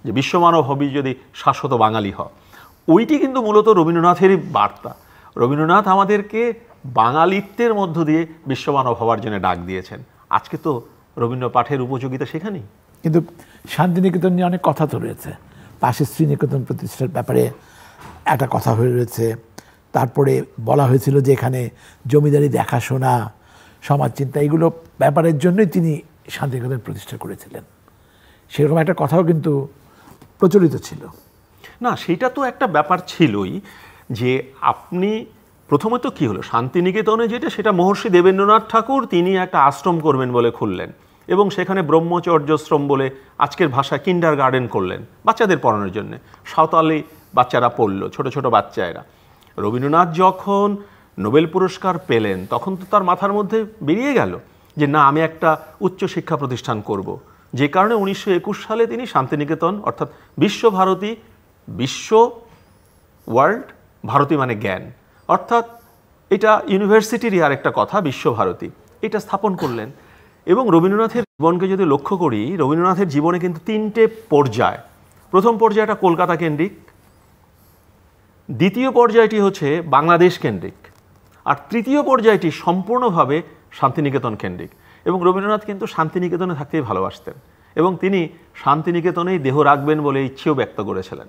যে বিশ্বমানব হবি যদি শাশ্বত বাঙালি হ, ওইটি কিন্তু মূলত রবীন্দ্রনাথেরই বার্তা। রবীন্দ্রনাথ আমাদেরকে বাঙালিত্বের মধ্য দিয়ে বিশ্বমানব হওয়ার জন্য ডাক দিয়েছেন। আজকে তো রবীন্দ্র পাঠের উপযোগিতা সেখানেই। কিন্তু শান্তিনিকেতন নিয়ে অনেক কথা তো রয়েছে, পাশে শ্রীনিকেতন প্রতিষ্ঠার ব্যাপারে একটা কথা হয়ে রয়েছে। তারপরে বলা হয়েছিল যে এখানে জমিদারি দেখাশোনা, সমাজ চিন্তা, এগুলো ব্যাপারের জন্যই তিনি শান্তিনিকেতন প্রতিষ্ঠা করেছিলেন, সেরকম একটা কথাও কিন্তু প্রচলিত ছিল। না, সেটা তো একটা ব্যাপার ছিলই, যে আপনি প্রথমত কি হলো শান্তিনিকেতনে যেটা, সেটা মহর্ষি দেবেন্দ্রনাথ ঠাকুর তিনি একটা আশ্রম করবেন বলে খুললেন এবং সেখানে ব্রহ্মচর্যশ্রম বলে আজকের ভাষায় কিন্ডার গার্ডেন করলেন বাচ্চাদের পড়ানোর জন্য। সাঁওতালি বাচ্চারা পড়লো, ছোট ছোট বাচ্চারা। রবীন্দ্রনাথ যখন নোবেল পুরস্কার পেলেন তখন তো তার মাথার মধ্যে বেরিয়ে গেল যে না, আমি একটা উচ্চশিক্ষা প্রতিষ্ঠান করব। যে কারণে 1921 সালে তিনি শান্তিনিকেতন অর্থাৎ বিশ্বভারতী বিশ্ব ওয়ার্ল্ড, ভারতী মানে জ্ঞান, অর্থাৎ এটা ইউনিভার্সিটিরই আরেকটা কথা, বিশ্বভারতী, এটা স্থাপন করলেন। এবং রবীন্দ্রনাথের জীবনকে যদি লক্ষ্য করি, রবীন্দ্রনাথের জীবনে কিন্তু 3টে পর্যায়। প্রথম পর্যায়টা কলকাতা কেন্দ্রিক, দ্বিতীয় পর্যায়টি হচ্ছে বাংলাদেশ কেন্দ্রিক, আর তৃতীয় পর্যায়টি সম্পূর্ণভাবে শান্তিনিকেতন কেন্দ্রিক। এবং রবীন্দ্রনাথ কিন্তু শান্তিনিকেতনে থাকতেই ভালোবাসতেন এবং তিনি শান্তিনিকেতনেই দেহ রাখবেন বলে ইচ্ছেও ব্যক্ত করেছিলেন।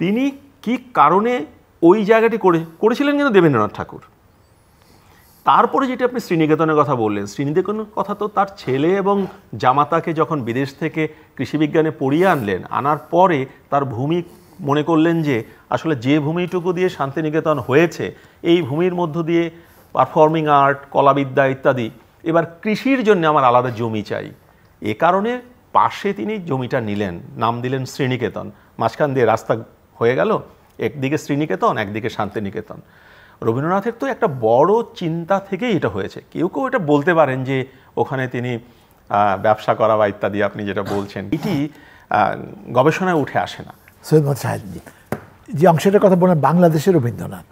তিনি কি কারণে ওই জায়গাটি করেছিলেন কিন্তু দেবেন্দ্রনাথ ঠাকুর। তারপরে যেটা আপনি শ্রীনিকেতনের কথা বললেন, শ্রীনিকেতনের কথা তো তার ছেলে এবং জামাতাকে যখন বিদেশ থেকে কৃষিবিজ্ঞানে পড়িয়ে আনলেন, আনার পরে তার ভূমি মনে করলেন যে আসলে যে ভূমিটুকু দিয়ে শান্তিনিকেতন হয়েছে, এই ভূমির মধ্য দিয়ে পারফর্মিং আর্ট, কলাবিদ্যা ইত্যাদি, এবার কৃষির জন্য আমার আলাদা জমি চাই। এ কারণে পাশে তিনি জমিটা নিলেন, নাম দিলেন শ্রীনিকেতন। মাঝখান দিয়ে রাস্তা হয়ে গেল, একদিকে শ্রীনিকেতন, একদিকে শান্তিনিকেতন। রবীন্দ্রনাথের তো একটা বড় চিন্তা থেকেই এটা হয়েছে। কেউ কেউ এটা বলতে পারেন যে ওখানে তিনি ব্যবসা করা বা ইত্যাদি, আপনি যেটা বলছেন এটি গবেষণায় উঠে আসে না। সৈয়দ মোহাম্মদ শাহেদ, যে অংশটার কথা বললেন বাংলাদেশের রবীন্দ্রনাথ,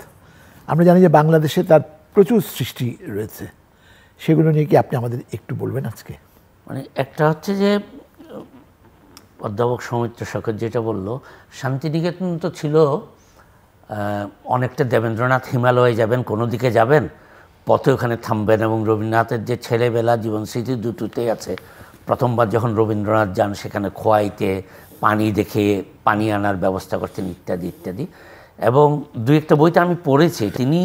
আমরা জানি যে বাংলাদেশে তার প্রচুর সৃষ্টি রয়েছে, সেগুলো নিয়ে কি আপনি আমাদের একটু বলবেন আজকে? মানে একটা হচ্ছে যে অধ্যাপক সৌমিত্র সরকার যেটা বললো, শান্তিনিকেতন তো ছিল অনেকটা দেবেন্দ্রনাথ হিমালয়ে যাবেন, কোনো দিকে যাবেন, পথে ওখানে থামবেন। এবং রবীন্দ্রনাথের যে ছেলেবেলা জীবন স্মৃতি দুটোতেই আছে। প্রথমবার যখন রবীন্দ্রনাথ যান সেখানে খোয়াইতে পানি দেখে পানি আনার ব্যবস্থা করতেন ইত্যাদি ইত্যাদি। এবং দু একটা বইতে আমি পড়েছি তিনি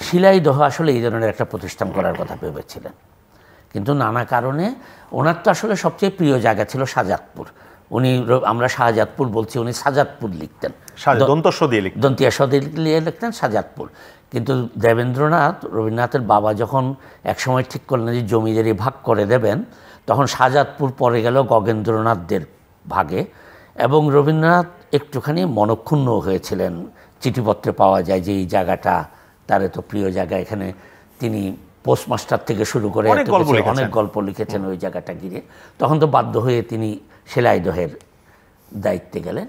শিলাইদহ আসলে এই ধরনের একটা প্রতিষ্ঠান করার কথা ভেবেছিলেন, কিন্তু নানা কারণে ওনার তো আসলে সবচেয়ে প্রিয় জায়গা ছিল শাহজাদপুর। উনি, আমরা শাহজাদপুর বলছি, উনি সাজাদপুর লিখতেন, দন্তিয়া স দিয়ে লিখতেন সাজাদপুর। কিন্তু দেবেন্দ্রনাথ, রবীন্দ্রনাথের বাবা যখন একসময় ঠিক করলেন যে জমিদারি ভাগ করে দেবেন, তখন শাহজাদপুর পড়ে গেল গগেন্দ্রনাথদের ভাগে। এবং রবীন্দ্রনাথ একটুখানি মনক্ষুণ্ণ হয়েছিলেন। চিঠিপত্রে পাওয়া যায় যে এই জায়গাটা তার এত প্রিয় জায়গা, এখানে তিনি পোস্টমাস্টার থেকে শুরু করে অনেক গল্প লিখেছেন ওই জায়গাটা ঘিরে। তখন তো বাধ্য হয়ে তিনি শিলাইদহের দায়িত্বে গেলেন।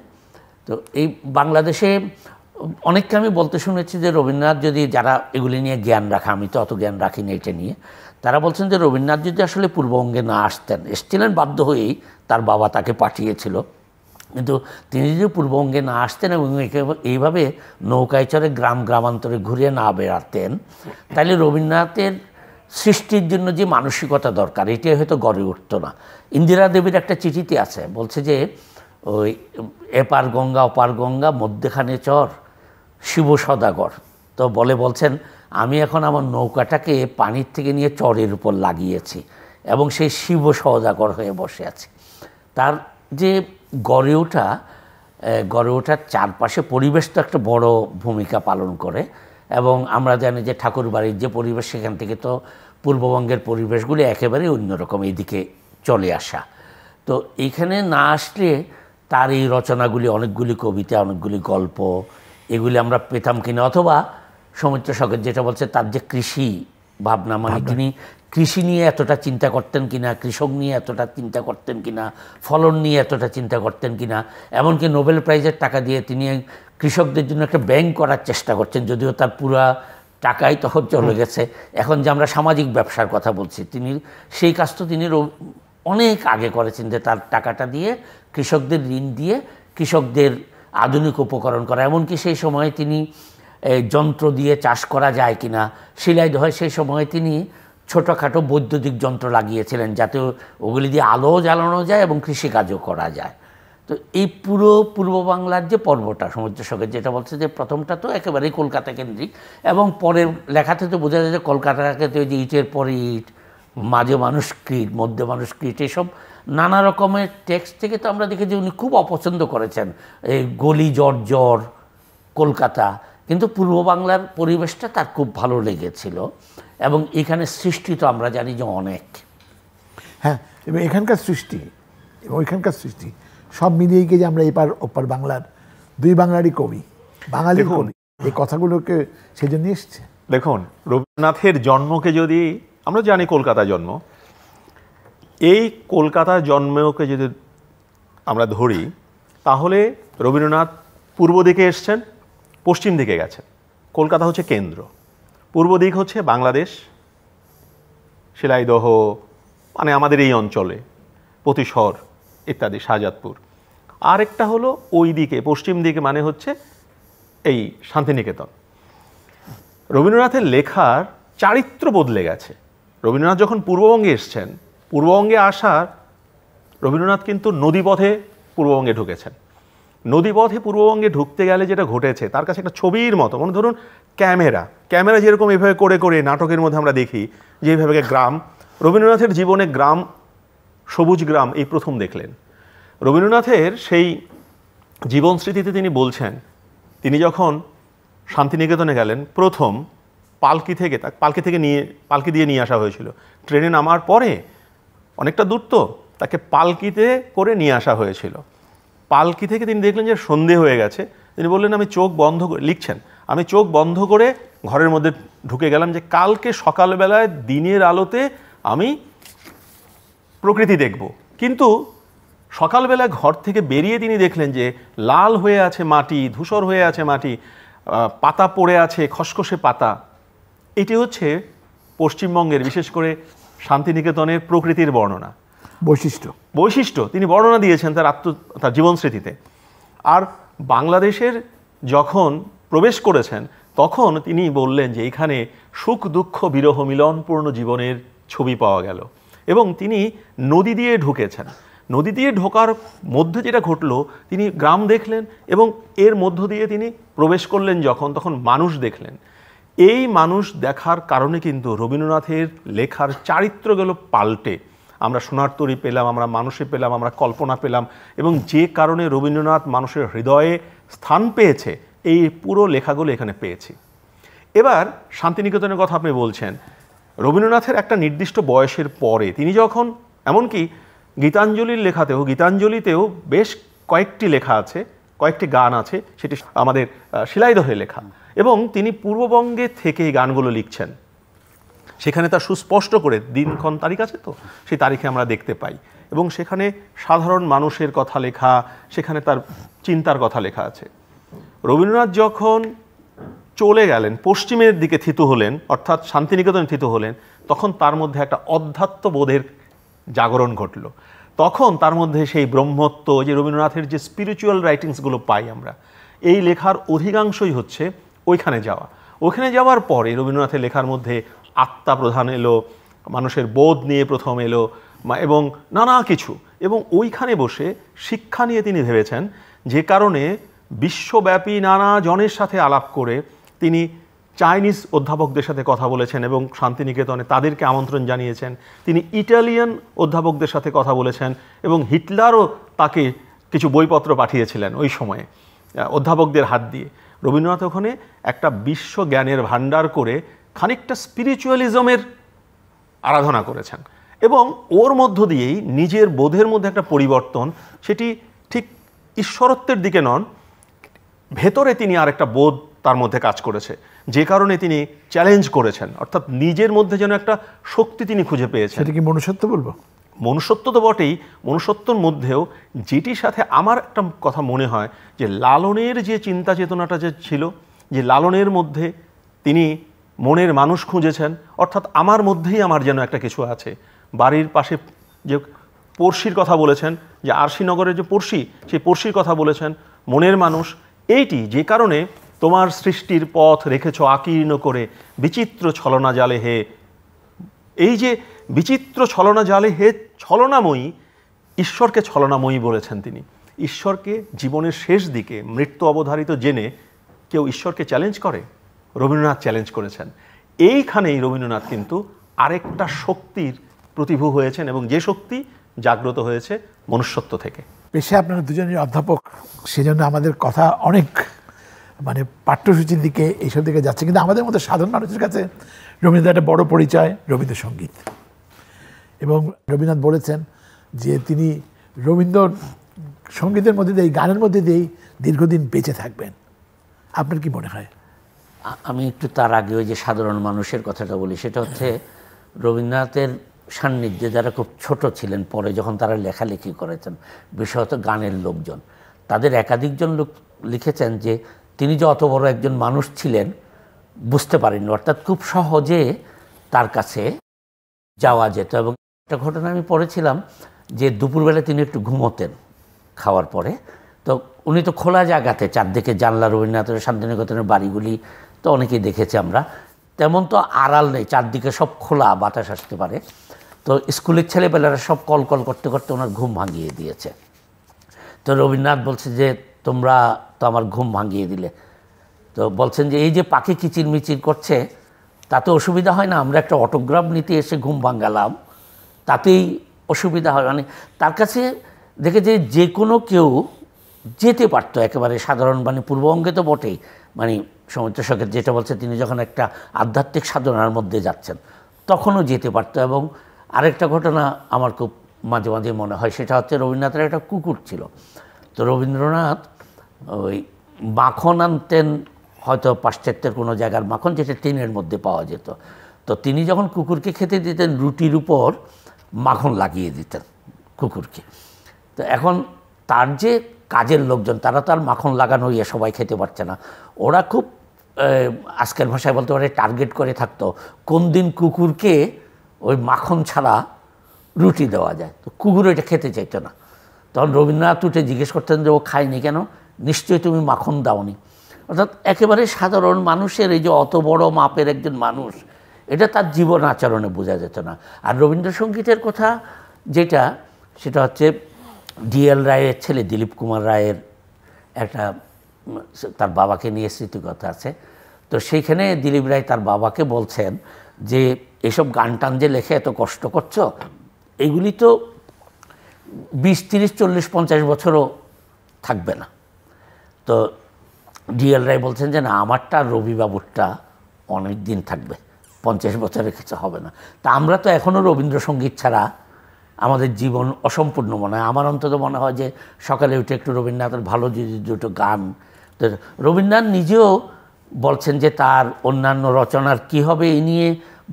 তো এই বাংলাদেশে অনেককে আমি বলতে শুনেছি যে রবীন্দ্রনাথ যদি, যারা এগুলি নিয়ে জ্ঞান রাখা, আমি তো অত জ্ঞান রাখিনি এটা নিয়ে, তারা বলছেন যে রবীন্দ্রনাথ যদি আসলে পূর্ববঙ্গে না আসতেন, এসছিলেন বাধ্য হয়েই, তার বাবা তাকে পাঠিয়েছিল, কিন্তু তিনি যদি পূর্ববঙ্গে না আসতেন এবং এইভাবে নৌকায় চড়ে গ্রামান্তরে ঘুরে না বেড়াতেন, তাহলে রবীন্দ্রনাথের সৃষ্টির জন্য যে মানসিকতা দরকার এটি হয়তো গড়ে উঠত না। ইন্দিরা দেবীর একটা চিঠিতে আছে, বলছে যে ওই এপার গঙ্গা ওপার গঙ্গা মধ্যেখানে চর শিব সদাগর। তো বলছেন আমি এখন আমার নৌকাটাকে পানির থেকে নিয়ে চরের উপর লাগিয়েছি এবং সেই শিব সদাগর হয়ে বসে আছে। তার যে গড়ে ওঠার চারপাশে পরিবেশ তো একটা বড় ভূমিকা পালন করে। এবং আমরা জানি যে ঠাকুরবাড়ির যে পরিবেশ, সেখান থেকে তো পূর্ববঙ্গের পরিবেশগুলি একেবারেই অন্যরকম, এইদিকে চলে আসা। তো এইখানে না আসলে তার এই রচনাগুলি, অনেকগুলি কবিতা, অনেকগুলি গল্প, এগুলি আমরা পেতাম কিনা। অথবা সৌমিত্র সরকার যেটা বলছে, তার যে কৃষি ভাবনা, মানে তিনি কৃষি নিয়ে এতটা চিন্তা করতেন কিনা, কৃষক নিয়ে এতটা চিন্তা করতেন কিনা, ফলন নিয়ে এতটা চিন্তা করতেন কিনা। এমনকি নোবেল প্রাইজের টাকা দিয়ে তিনি কৃষকদের জন্য একটা ব্যাংক করার চেষ্টা করছেন, যদিও তার পুরা টাকাই তখন চলে গেছে। এখন যে আমরা সামাজিক ব্যবসার কথা বলছি, তিনি সেই কাজ তো তিনি অনেক আগে করেছেন, যে তার টাকাটা দিয়ে কৃষকদের ঋণ দিয়ে কৃষকদের আধুনিক উপকরণ করা। এমনকি সেই সময়ে তিনি যন্ত্র দিয়ে চাষ করা যায় কিনা, শিলাইদহে সেই সময়ে তিনি ছোটোখাটো বৈদ্যুতিক যন্ত্র লাগিয়েছিলেন, যাতে ওগুলি দিয়ে আলো জ্বালানো যায় এবং কৃষিকাজও করা যায়। তো এই পুরো পূর্ব বাংলার যে পর্বটা, সমুদ্র সরকার যেটা বলছে যে প্রথমটা তো একেবারেই কলকাতা কেন্দ্রিক, এবং পরের লেখাতে তো বোঝা যায় যে কলকাতাকে তো যে ইটের পরে ইট, মাঝে মানুষকৃত, মধ্যে মানুষকৃত, এসব নানা রকমের টেক্সট থেকে তো আমরা দেখি যে উনি খুব অপছন্দ করেছেন এই গলি জর্জর কলকাতা। কিন্তু পূর্ব বাংলার পরিবেশটা তার খুব ভালো লেগেছিল এবং এখানে সৃষ্টি তো আমরা জানি যে অনেক। হ্যাঁ, এবং এখানকার সৃষ্টি এবং ওইখানকার সৃষ্টি সব মিলিয়ে গিয়ে যে আমরা এপার ওপার বাংলার দুই বাংলারই কবি, বাঙালির কবি, এই কথাগুলোকে সেই জন্য এসছে। দেখুন, রবীন্দ্রনাথের জন্মকে যদি আমরা জানি কলকাতা জন্ম, এই কলকাতা জন্মকে যদি আমরা ধরি, তাহলে রবীন্দ্রনাথ পূর্ব দিকে এসছেন, পশ্চিম দিকে গেছেন। কলকাতা হচ্ছে কেন্দ্র, পূর্ব দিক হচ্ছে বাংলাদেশ, শিলাইদহ, মানে আমাদের এই অঞ্চলে প্রতিশর ইত্যাদি, শাহজাদপুর। আরেকটা হলো ওই দিকে পশ্চিম দিকে, মানে হচ্ছে এই শান্তিনিকেতন। রবীন্দ্রনাথের লেখার চারিত্র বদলে গেছে। রবীন্দ্রনাথ যখন পূর্ববঙ্গে এসছেন, পূর্ববঙ্গে আসার রবীন্দ্রনাথ কিন্তু নদীপথে পূর্ববঙ্গে ঢুকেছেন। নদীপথে পূর্ববঙ্গে ঢুকতে গেলে যেটা ঘটেছে, তার কাছে একটা ছবির মতো, মানে ধরুন ক্যামেরা যেরকম এভাবে করে করে নাটকের মধ্যে আমরা দেখি যে এইভাবে গ্রাম, রবীন্দ্রনাথের জীবনে গ্রাম, সবুজ গ্রাম এই প্রথম দেখলেন। রবীন্দ্রনাথের সেই জীবন স্মৃতিতে তিনি বলছেন, তিনি যখন শান্তিনিকেতনে গেলেন, প্রথম পালকি দিয়ে নিয়ে আসা হয়েছিল। ট্রেনে নামার পরে অনেকটা দূর তো, তাকে পালকিতে করে নিয়ে আসা হয়েছিল। পালকি থেকে তিনি দেখলেন যে সন্ধে হয়ে গেছে। তিনি বললেন, আমি চোখ বন্ধ করে, লিখছেন, আমি চোখ বন্ধ করে ঘরের মধ্যে ঢুকে গেলাম যে কালকে সকালবেলায় দিনের আলোতে আমি প্রকৃতি দেখব। কিন্তু সকালবেলায় ঘর থেকে বেরিয়ে তিনি দেখলেন যে লাল হয়ে আছে মাটি, ধূসর হয়ে আছে মাটি, পাতা পড়ে আছে, খসখসে পাতা। এটি হচ্ছে পশ্চিমবঙ্গের, বিশেষ করে শান্তিনিকেতনের প্রকৃতির বর্ণনা, বৈশিষ্ট্য তিনি বর্ণনা দিয়েছেন তার জীবন স্মৃতিতে। আর বাংলাদেশের যখন প্রবেশ করেছেন, তখন তিনি বললেন যে এখানে সুখ দুঃখ বিরহ মিলনপূর্ণ জীবনের ছবি পাওয়া গেল। এবং তিনি নদী দিয়ে ঢুকেছেন। নদী দিয়ে ঢোকার মধ্যে যেটা ঘটলো, তিনি গ্রাম দেখলেন এবং এর মধ্য দিয়ে তিনি প্রবেশ করলেন তখন মানুষ দেখলেন। এই মানুষ দেখার কারণে কিন্তু রবীন্দ্রনাথের লেখার চারিত্র গেল পাল্টে। আমরা সোনার তরী পেলাম, আমরা মানুষে পেলাম, আমরা কল্পনা পেলাম, এবং যে কারণে রবীন্দ্রনাথ মানুষের হৃদয়ে স্থান পেয়েছে, এই পুরো লেখাগুলো এখানে পেয়েছি। এবার শান্তিনিকেতনের কথা আপনি বলছেন, রবীন্দ্রনাথের একটা নির্দিষ্ট বয়সের পরে তিনি যখন, এমনকি গীতাঞ্জলিতেও বেশ কয়েকটি লেখা আছে, কয়েকটি গান আছে, সেটি আমাদের শিলাইদহে লেখা, এবং তিনি পূর্ববঙ্গে থেকে এই গানগুলো লিখছেন। সেখানে তার সুস্পষ্ট করে দিনক্ষণ তারিখ আছে, তো সেই তারিখে আমরা দেখতে পাই, এবং সেখানে সাধারণ মানুষের কথা লেখা, সেখানে তার চিন্তার কথা লেখা আছে। রবীন্দ্রনাথ যখন চলে গেলেন, পশ্চিমের দিকে থিত হলেন, অর্থাৎ শান্তিনিকেতনে থিত হলেন, তখন তার মধ্যে একটা অধ্যাত্মবোধের জাগরণ ঘটল। তখন তার মধ্যে সেই ব্রহ্মত্ব, যে রবীন্দ্রনাথের যে স্পিরিচুয়াল রাইটিংসগুলো পাই আমরা, এই লেখার অধিকাংশই হচ্ছে ওইখানে যাওয়ার পরে রবীন্দ্রনাথের লেখার মধ্যে আত্মা প্রধান এলো, মানুষের বোধ নিয়ে প্রথম এলো, এবং নানা কিছু, এবং ওইখানে বসে শিক্ষা নিয়ে তিনি ভেবেছেন, যে কারণে বিশ্বব্যাপী নানা জনের সাথে আলাপ করে তিনি চাইনিজ অধ্যাপকদের সাথে কথা বলেছেন এবং শান্তিনিকেতনে তাদেরকে আমন্ত্রণ জানিয়েছেন। তিনি ইটালিয়ান অধ্যাপকদের সাথে কথা বলেছেন, এবং হিটলারও তাকে কিছু বইপত্র পাঠিয়েছিলেন ওই সময়ে অধ্যাপকদের হাত দিয়ে। রবীন্দ্রনাথ ওখানে একটা বিশ্ব জ্ঞানের ভাণ্ডার করে খানিকটা স্পিরিচুয়ালিজমের আরাধনা করেছেন, এবং ওর মধ্য দিয়েই নিজের বোধের মধ্যে একটা পরিবর্তন, সেটি ঠিক ঈশ্বরত্বের দিকে নন, ভেতরে তিনি আর একটা বোধ তার মধ্যে কাজ করেছে, যে কারণে তিনি চ্যালেঞ্জ করেছেন, অর্থাৎ নিজের মধ্যে যেন একটা শক্তি তিনি খুঁজে পেয়েছেন। সেটা কি মনুষ্যত্ব বলবো? মনুষ্যত্ব তো বটেই, মনুষ্যত্বর মধ্যেও যেটির সাথে আমার একটা কথা মনে হয়, যে লালনের যে চিন্তা চেতনাটা যে ছিল, যে লালনের মধ্যে তিনি মনের মানুষ খুঁজেছেন, অর্থাৎ আমার মধ্যেই আমার যেন একটা কিছু আছে। বাড়ির পাশে যে পড়শির কথা বলেছেন, যে আরশিনগরের যে পড়শি, সেই পড়শির কথা বলেছেন, মনের মানুষ, এইটি যে কারণে তোমার সৃষ্টির পথ রেখেছ আকীর্ণ করে বিচিত্র ছলনা জালে হে। এই যে বিচিত্র ছলনা জালে হে, ছলনাময়ী, ঈশ্বরকে ছলনাময়ী বলেছেন তিনি। ঈশ্বরকে জীবনের শেষ দিকে মৃত্যু অবধারিত জেনে কেউ ঈশ্বরকে চ্যালেঞ্জ করে? রবীন্দ্রনাথ চ্যালেঞ্জ করেছেন। এইখানেই রবীন্দ্রনাথ কিন্তু আরেকটা শক্তির প্রতিভূ হয়েছেন, এবং যে শক্তি জাগ্রত হয়েছে মনুষ্যত্ব থেকে। পেশা আপনারা দুজনের অধ্যাপক, সেজন্য আমাদের কথা অনেক পাঠ্যসূচির দিকে এইসব দিকে যাচ্ছে, কিন্তু আমাদের মতো সাধারণ মানুষের কাছে রবীন্দ্রনাথ একটা বড় পরিচয়, রবীন্দ্রসঙ্গীত। এবং রবীন্দ্রনাথ বলেছেন যে তিনি রবীন্দ্র সঙ্গীতের মধ্যে দিয়ে, এই গানের মধ্যে দিয়েই দীর্ঘদিন বেঁচে থাকবেন। আপনার কি মনে হয়? আমি একটু তার আগে ওই যে সাধারণ মানুষের কথাটা বলি, সেটা হচ্ছে রবীন্দ্রনাথের সান্নিধ্যে যারা খুব ছোট ছিলেন, পরে যখন তারা লেখালেখি করেছেন, বিশেষত গানের লোকজন, তাদের একাধিকজন লোক লিখেছেন যে তিনি যে অত বড় একজন মানুষ ছিলেন বুঝতে পারেননি, অর্থাৎ খুব সহজে তার কাছে যাওয়া যেত। এবং একটা ঘটনা আমি পড়েছিলাম যে দুপুরবেলা তিনি একটু ঘুমোতেন খাওয়ার পরে, তো উনি তো খোলা জায়গাতে, চারদিকে জানলা, রবীন্দ্রনাথের শান্তিনিকেতনের বাড়িগুলি তো অনেকেই দেখেছি আমরা, তেমন তো আড়াল নেই, চারদিকে সব খোলা, বাতাস আসতে পারে। তো স্কুলের ছেলেবেলারা সব কল করতে করতে ওনার ঘুম ভাঙিয়ে দিয়েছে। তো রবীন্দ্রনাথ বলছে যে তোমরা তো আমার ঘুম ভাঙিয়ে দিলে। তো বলছেন যে এই যে পাখি কিচিরমিচির করছে তাতে অসুবিধা হয় না, আমরা একটা অটোগ্রাফ নিতে এসে ঘুম ভাঙালাম তাতেই অসুবিধা হয়। মানে তার কাছে দেখে যে কোনো কেউ যেতে পারতো একেবারে সাধারণ, মানে পূর্ববঙ্গে তো বটেই, মানে সৌমিত্র সরকার যেটা বলছে, তিনি যখন একটা আধ্যাত্মিক সাধনার মধ্যে যাচ্ছেন তখনও যেতে পারতো। এবং আরেকটা ঘটনা আমার খুব মাঝে মাঝে মনে হয়, সেটা হচ্ছে রবীন্দ্রনাথের একটা কুকুর ছিল। তো রবীন্দ্রনাথ ওই মাখন আনতেন, হয়তো পাশ্চাত্যের কোনো জায়গার মাখন, যেটা টিনের মধ্যে পাওয়া যেত। তো তিনি যখন কুকুরকে খেতে দিতেন রুটির উপর মাখন লাগিয়ে দিতেন কুকুরকে। তো এখন তার যে কাজের লোকজন তারা তো আর মাখন লাগানো ইয়ে সবাই খেতে পারছে না, ওরা খুব আজকের ভাষায় বলতে পারে টার্গেট করে থাকতো কোন দিন কুকুরকে ওই মাখন ছাড়া রুটি দেওয়া যায়। তো কুকুর এটা খেতে চাইতো না। তখন রবীন্দ্রনাথ উঠে জিজ্ঞেস করতেন যে ও খায়নি কেন, নিশ্চয়ই তুমি মাখন দাওনি। অর্থাৎ একেবারে সাধারণ মানুষের এই যে অত বড় মাপের একজন মানুষ, এটা তার জীবন আচরণে বোঝা যেত না। আর রবীন্দ্রসঙ্গীতের কথা যেটা, সেটা হচ্ছে ডিএল রায়ের ছেলে দিলীপ কুমার রায়ের একটা, তার বাবাকে নিয়ে স্মৃতিকথা আছে। তো সেইখানে দিলীপ রায় তার বাবাকে বলছেন যে এসব গান টান যে লেখে এত কষ্ট করছো, এগুলি তো 20, 30, 40, 50 বছরও থাকবে না। তো ডিএল রায় বলছেন যে না, আমারটা রবিবাবুরটা অনেক দিন থাকবে, 50 বছরের কিছু হবে না। তা আমরা তো এখনও রবীন্দ্রসঙ্গীত ছাড়া আমাদের জীবন অসম্পূর্ণ মনে হয়। আমার অন্তত মনে হয় যে সকালে উঠে একটু রবীন্দ্রনাথের ভালো দুটো গান। তো রবীন্দ্রনাথ নিজেও বলছেন যে তার অন্যান্য রচনার কী হবে এই নিয়ে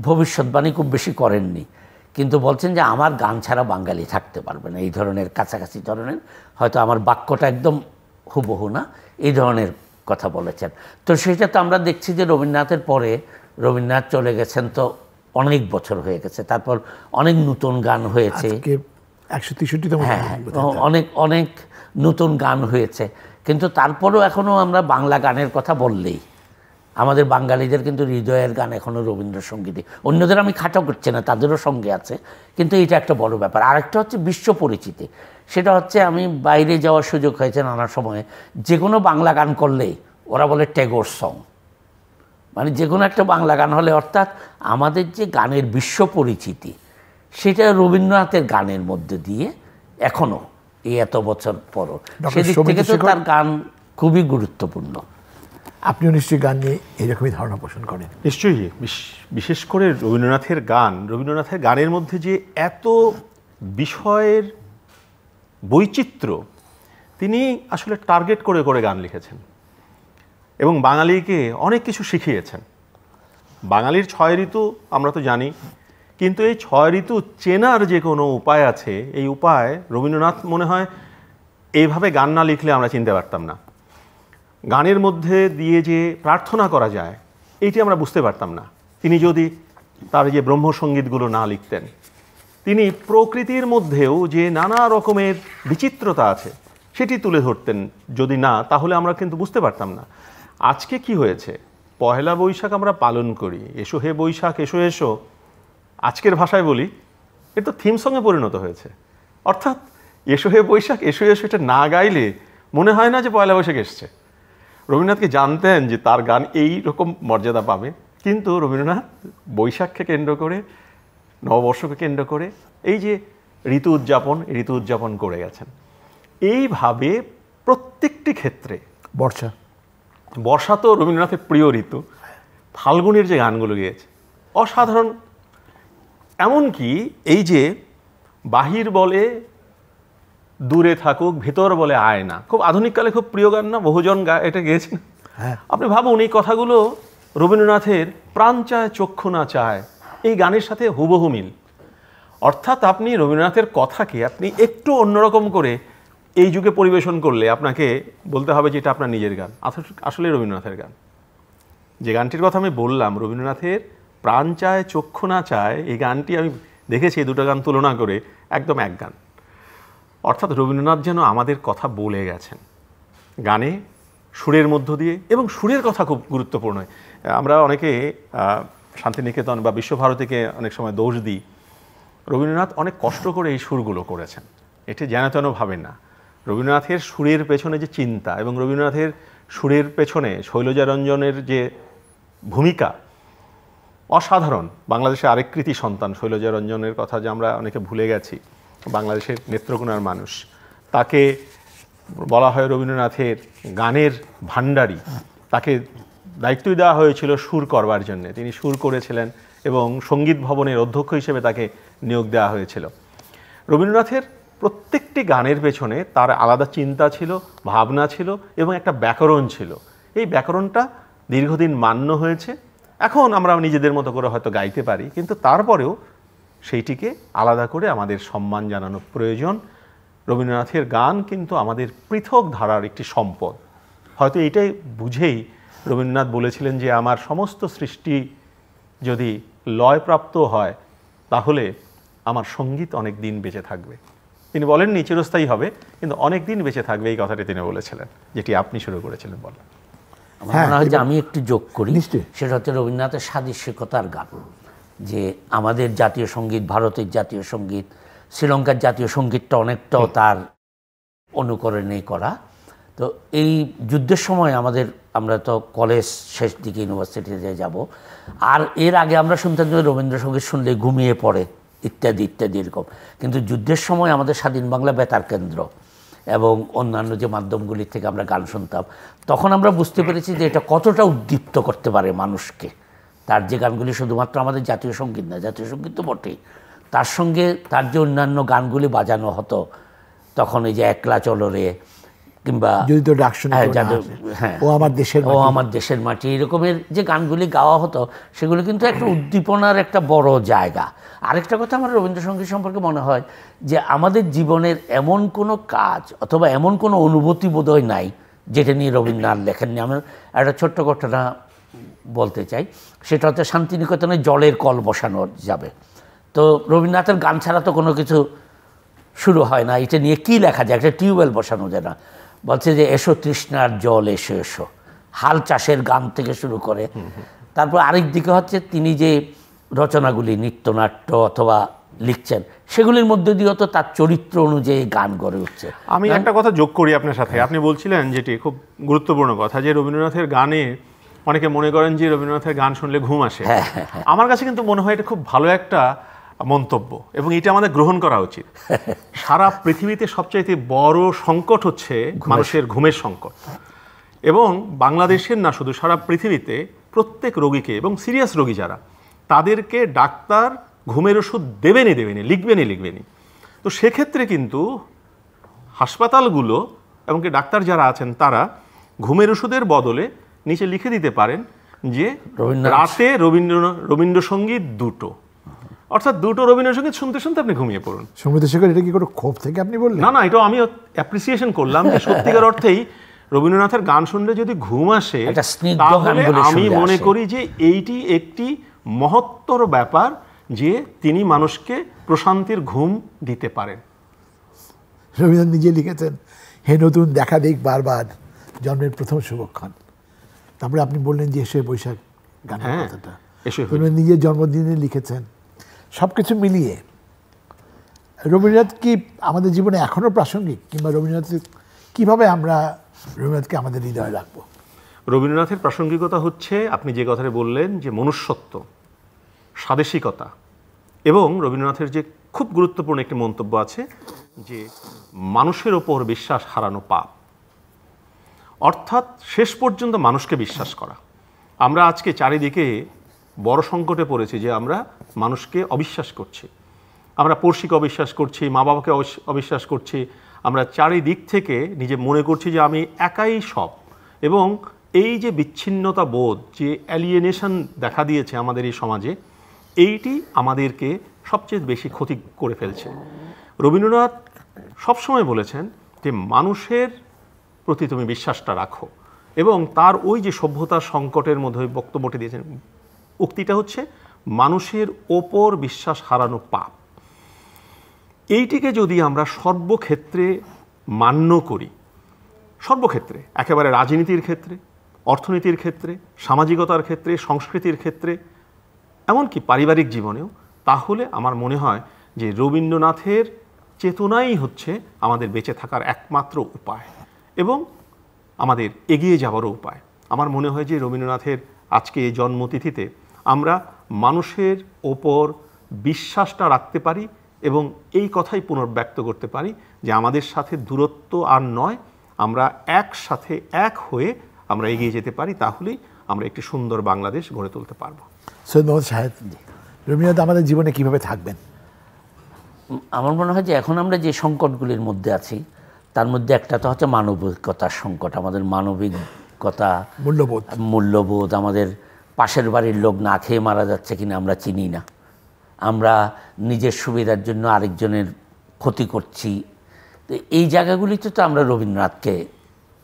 ভবিষ্যৎবাণী খুব বেশি করেননি, কিন্তু বলছেন যে আমার গান ছাড়া বাঙালি থাকতে পারবে না, এই ধরনের কাছাকাছি ধরনের, হয়তো আমার বাক্যটা একদম হুবহু না, এই ধরনের কথা বলেছেন। তো সেটা তো আমরা দেখছি যে রবীন্দ্রনাথের পরে রবীন্দ্রনাথ চলে গেছেন, তো অনেক বছর হয়ে গেছে, তারপর অনেক নতুন গান হয়েছে, 163তম, হ্যাঁ অনেক অনেক নতুন গান হয়েছে। কিন্তু তারপরেও এখনও আমরা বাংলা গানের কথা বললেই আমাদের বাঙালিদের কিন্তু হৃদয়ের গান এখনও রবীন্দ্রসঙ্গীতই। অন্যদের আমি খাটো করছি না, তাদেরও সঙ্গে আছে, কিন্তু এটা একটা বড় ব্যাপার। আরেকটা হচ্ছে বিশ্ব পরিচিতি। সেটা হচ্ছে আমি বাইরে যাওয়ার সুযোগ হয়েছে নানা সময়ে, যে কোনো বাংলা গান করলেই ওরা বলে ট্যাগর সং, মানে যে কোনো একটা বাংলা গান হলে, অর্থাৎ আমাদের যে গানের বিশ্ব পরিচিতি সেটা রবীন্দ্রনাথের গানের মধ্যে দিয়ে এখনও এই এত বছর পরও সেদিক থেকে তো তার গান খুবই গুরুত্বপূর্ণ। আপনিও নিশ্চয়ই গান নিয়ে এরকমই ধারণা পোষণ করেন। নিশ্চয়ই, বিশেষ করে রবীন্দ্রনাথের গানের মধ্যে যে এত বিষয়ের বৈচিত্র্য, তিনি আসলে টার্গেট করে করে গান লিখেছেন এবং বাঙালিকে অনেক কিছু শিখিয়েছেন। বাঙালির 6 ঋতু আমরা তো জানি, কিন্তু এই 6 ঋতু চেনার যে কোনো উপায় আছে, এই উপায় রবীন্দ্রনাথ মনে হয় এইভাবে গান না লিখলে আমরা চিনতে পারতাম না। গানের মধ্যে দিয়ে যে প্রার্থনা করা যায় এইটি আমরা বুঝতে পারতাম না তিনি যদি তার যে ব্রহ্মসঙ্গীতগুলো না লিখতেন। তিনি প্রকৃতির মধ্যেও যে নানা রকমের বিচিত্রতা আছে সেটি তুলে ধরতেন যদি না, তাহলে আমরা কিন্তু বুঝতে পারতাম না। আজকে কি হয়েছে, পহেলা বৈশাখ আমরা পালন করি, এসো হে বৈশাখ এসো এসো, আজকের ভাষায় বলি এটা তো থিম সঙ্গে পরিণত হয়েছে। অর্থাৎ এসো হে বৈশাখ এসো এসো এটা না গাইলে মনে হয় না যে পয়লা বৈশাখ এসছে। রবীন্দ্রনাথকে জানতেন যে তার গান এই রকম মর্যাদা পাবে, কিন্তু রবীন্দ্রনাথ বৈশাখকে কেন্দ্র করে, নববর্ষকে কেন্দ্র করে এই যে ঋতু উদযাপন করে গেছেন। এইভাবে প্রত্যেকটি ক্ষেত্রে, বর্ষা তো রবীন্দ্রনাথের প্রিয় ঋতু, ফাল্গুনের যে গানগুলো গেয়েছে অসাধারণ। এমনকি এই যে বাহির বলে দূরে থাকুক, ভেতর বলে আয় না, খুব আধুনিককালে খুব প্রিয় গান না, বহুজন এটা গেয়েছেন। আপনি ভাবুন এই কথাগুলো রবীন্দ্রনাথের প্রাণ চায় চক্ষু না চায় এই গানের সাথে হুবহু মিল। অর্থাৎ আপনি রবীন্দ্রনাথের কথাকে আপনি একটু অন্যরকম করে এই যুগে পরিবেশন করলে আপনাকে বলতে হবে যে এটা আপনার নিজের গান, আসলে রবীন্দ্রনাথের গান। যে গানটির কথা আমি বললাম, রবীন্দ্রনাথের প্রাণ চায় চক্ষু না চায়, এই গানটি আমি দেখেছি এই দুটো গান তুলনা করে একদম এক গান। অর্থাৎ রবীন্দ্রনাথ যেন আমাদের কথা বলে গেছেন গানে, সুরের মধ্য দিয়ে। এবং সুরের কথা খুব গুরুত্বপূর্ণ। আমরা অনেকে শান্তিনিকেতন বা বিশ্বভারতীকে অনেক সময় দোষ দিই। রবীন্দ্রনাথ অনেক কষ্ট করে এই সুরগুলো করেছেন, এটি যেন তেন ভাবেন না। রবীন্দ্রনাথের সুরের পেছনে যে চিন্তা, এবং রবীন্দ্রনাথের সুরের পেছনে শৈলজারঞ্জনের যে ভূমিকা অসাধারণ। বাংলাদেশের আরেক কৃতি সন্তান শৈলজারঞ্জনের কথা যে আমরা অনেকে ভুলে গেছি, বাংলাদেশের নেত্রকোনার মানুষ, তাকে বলা হয় রবীন্দ্রনাথের গানের ভাণ্ডারী। তাকে দায়িত্বই দেওয়া হয়েছিল সুর করবার জন্য, তিনি সুর করেছিলেন এবং সঙ্গীত ভবনের অধ্যক্ষ হিসেবে তাকে নিয়োগ দেওয়া হয়েছিল। রবীন্দ্রনাথের প্রত্যেকটি গানের পেছনে তার আলাদা চিন্তা ছিল, ভাবনা ছিল এবং একটা ব্যাকরণ ছিল। এই ব্যাকরণটা দীর্ঘদিন মান্য হয়েছে। এখন আমরা নিজেদের মতো করে হয়তো গাইতে পারি, কিন্তু তারপরেও সেইটিকে আলাদা করে আমাদের সম্মান জানানো প্রয়োজন। রবীন্দ্রনাথের গান কিন্তু আমাদের পৃথক ধারার একটি সম্পদ। হয়তো এইটাই বুঝেই রবীন্দ্রনাথ বলেছিলেন যে আমার সমস্ত সৃষ্টি যদি লয়প্রাপ্ত হয় তাহলে আমার সঙ্গীত অনেক দিন বেঁচে থাকবে। তিনি বলেননি চিরস্থায়ী হবে, কিন্তু অনেক দিন বেঁচে থাকবে, এই কথাটি তিনি বলেছিলেন, যেটি আপনি শুরু করেছিলেন বলা। আমার মনে হয় যে আমি একটু যোগ করি, সেটা হচ্ছে রবীন্দ্রনাথের সাদৃশ্যকতার গান। যে আমাদের জাতীয় সঙ্গীত, ভারতের জাতীয় সঙ্গীত, শ্রীলঙ্কার জাতীয় সঙ্গীতটা অনেকটাও তার অনুকরণে করা। তো এই যুদ্ধের সময় আমরা তো কলেজ শেষ দিকে ইউনিভার্সিটিতে যাব, আর এর আগে আমরা শুনতাম যে রবীন্দ্রসঙ্গীত শুনলে ঘুমিয়ে পড়ে ইত্যাদি ইত্যাদি এরকম। কিন্তু যুদ্ধের সময় আমাদের স্বাধীন বাংলা বেতার কেন্দ্র এবং অন্যান্য যে মাধ্যমগুলি থেকে আমরা গান শুনতাম, তখন আমরা বুঝতে পেরেছি যে এটা কতটা উদ্দীপ্ত করতে পারে মানুষকে। তার যে গানগুলি শুধুমাত্র আমাদের জাতীয় সঙ্গীত না, জাতীয় সঙ্গীত তো বটেই, তার সঙ্গে তার যে অন্যান্য গানগুলি বাজানো হতো তখন, এই যে একলা চলো রে, কিংবা ও আমার দেশের মাটি, এরকমের যে গানগুলি গাওয়া হতো সেগুলো কিন্তু একটা উদ্দীপনার একটা বড় জায়গা। আরেকটা কথা আমার রবীন্দ্রসঙ্গীত সম্পর্কে মনে হয় যে আমাদের জীবনের এমন কোনো কাজ অথবা এমন কোনো অনুভূতি বোধহয় নাই যেটা নিয়ে রবীন্দ্রনাথ লেখেননি। আমি একটা ছোট্ট ঘটনা বলতে চাই, সেটা হচ্ছে শান্তিনিকেতনে জলের কল বসানো যাবে। তো রবীন্দ্রনাথের গান ছাড়া তো কোনো কিছু শুরু হয় না। এটা নিয়ে কী লেখা যায়, একটা টিউবওয়েল বসানো যায় না, বলছে যে এসো তৃষ্ণার জল এসো এসো, হাল চাষের গান থেকে শুরু করে। তারপর আরেক দিকে হচ্ছে তিনি যে রচনাগুলি নৃত্যনাট্য অথবা লিখছেন, সেগুলির মধ্যে দিয়ে তো তার চরিত্র অনুযায়ী গান গড়ে উঠছে। আমি একটা কথা যোগ করি আপনার সাথে। আপনি বলছিলেন যেটি খুব গুরুত্বপূর্ণ কথা, যে রবীন্দ্রনাথের গানে অনেকে মনে করেন যে রবীন্দ্রনাথের গান শুনলে ঘুম আসে। আমার কাছে কিন্তু মনে হয় এটা খুব ভালো একটা মন্তব্য, এবং এটা আমাদের গ্রহণ করা উচিত। সারা পৃথিবীতে সবচাইতে বড় সংকট হচ্ছে মানুষের ঘুমের সংকট, এবং বাংলাদেশের না শুধু, সারা পৃথিবীতে প্রত্যেক রোগীকে, এবং সিরিয়াস রোগী যারা, তাদেরকে ডাক্তার ঘুমের ওষুধ দেবেনই, লিখবেনই। তো সেক্ষেত্রে কিন্তু হাসপাতালগুলো এবং ডাক্তার যারা আছেন তারা ঘুমের ওষুধের বদলে নিচে লিখে দিতে পারেন যে রাতে রবীন্দ্রসঙ্গীত দুটো, অর্থাৎ দুটো রবীন্দ্রসঙ্গীত শুনতে শুনতে আপনি ঘুমিয়ে পড়ুন। এটা কি কোনো ক্ষোভ থেকে আপনি বললেন? না, এটা আমি অ্যাপ্রিসিয়েশন করলাম যে সত্যিকার অর্থেই রবীন্দ্রনাথের গান শুনলে যদি ঘুম আসে, তাহলে আমি মনে করি যে এইটি একটি মহত্তর ব্যাপার, যে তিনি মানুষকে প্রশান্তির ঘুম দিতে পারেন। রবীন্দ্রনাথ নিজে লিখেছেন, হে নতুন দেখা দেখ বারবার জন্মের প্রথম শুভক্ষণ। তারপরে আপনি বললেন যে এসে বৈশাখ গানের কথাটা, রবীন্দ্রনাথ নিজের জন্মদিনে লিখেছেন। সব কিছু মিলিয়ে রবীন্দ্রনাথ কি আমাদের জীবনে এখনও প্রাসঙ্গিক, কিংবা রবীন্দ্রনাথ কীভাবে আমরা রবীন্দ্রনাথকে আমাদের হৃদয়ে রাখবো? রবীন্দ্রনাথের প্রাসঙ্গিকতা হচ্ছে আপনি যে কথাটা বললেন, যে মনুষ্যত্ব, স্বাদেশিকতা, এবং রবীন্দ্রনাথের যে খুব গুরুত্বপূর্ণ একটি মন্তব্য আছে যে মানুষের ওপর বিশ্বাস হারানো পাপ, অর্থাৎ শেষ পর্যন্ত মানুষকে বিশ্বাস করা। আমরা আজকে চারিদিকে বড় সংকটে পড়েছি যে আমরা মানুষকে অবিশ্বাস করছি, আমরা পড়শিকে অবিশ্বাস করছি, মা বাবাকে অবিশ্বাস করছি, আমরা চারিদিক থেকে নিজে মনে করছি যে আমি একাই সব। এবং এই যে বিচ্ছিন্নতা বোধ, যে অ্যালিয়েনেশন দেখা দিয়েছে আমাদের এই সমাজে, এইটি আমাদেরকে সবচেয়ে বেশি ক্ষতি করে ফেলছে। রবীন্দ্রনাথ সবসময় বলেছেন যে মানুষের প্রতি তুমি বিশ্বাসটা রাখো, এবং তার ওই যে সভ্যতার সংকটের মধ্যে ওই বক্তব্যটি দিয়েছেন, উক্তিটা হচ্ছে মানুষের ওপর বিশ্বাস হারানো পাপ। এইটিকে যদি আমরা সর্বক্ষেত্রে মান্য করি, সর্বক্ষেত্রে, একেবারে রাজনীতির ক্ষেত্রে, অর্থনীতির ক্ষেত্রে, সামাজিকতার ক্ষেত্রে, সংস্কৃতির ক্ষেত্রে, এমনকি পারিবারিক জীবনেও, তাহলে আমার মনে হয় যে রবীন্দ্রনাথের চেতনাই হচ্ছে আমাদের বেঁচে থাকার একমাত্র উপায় এবং আমাদের এগিয়ে যাওয়ারও উপায়। আমার মনে হয় যে রবীন্দ্রনাথের আজকে এই জন্মতিথিতে আমরা মানুষের ওপর বিশ্বাসটা রাখতে পারি এবং এই কথাই পুনর্ব্যক্ত করতে পারি যে আমাদের সাথে দূরত্ব আর নয়, আমরা একসাথে এক হয়ে আমরা এগিয়ে যেতে পারি, তাহলেই আমরা একটি সুন্দর বাংলাদেশ গড়ে তুলতে পারবো। সৈয়দ মোহাম্মদ শাহেদ, রবীন্দ্রনাথ আমাদের জীবনে কিভাবে থাকবেন? আমার মনে হয় যে এখন আমরা যে সংকটগুলির মধ্যে আছি তার মধ্যে একটা তো হচ্ছে মানবিকতার সংকট, আমাদের মানবিকতা, মূল্যবোধ, আমাদের পাশের বাড়ির লোক না খেয়ে মারা যাচ্ছে কিনা আমরা চিনি না, আমরা নিজের সুবিধার জন্য আরেকজনের ক্ষতি করছি। তো এই জায়গাগুলিতে তো আমরা রবীন্দ্রনাথকে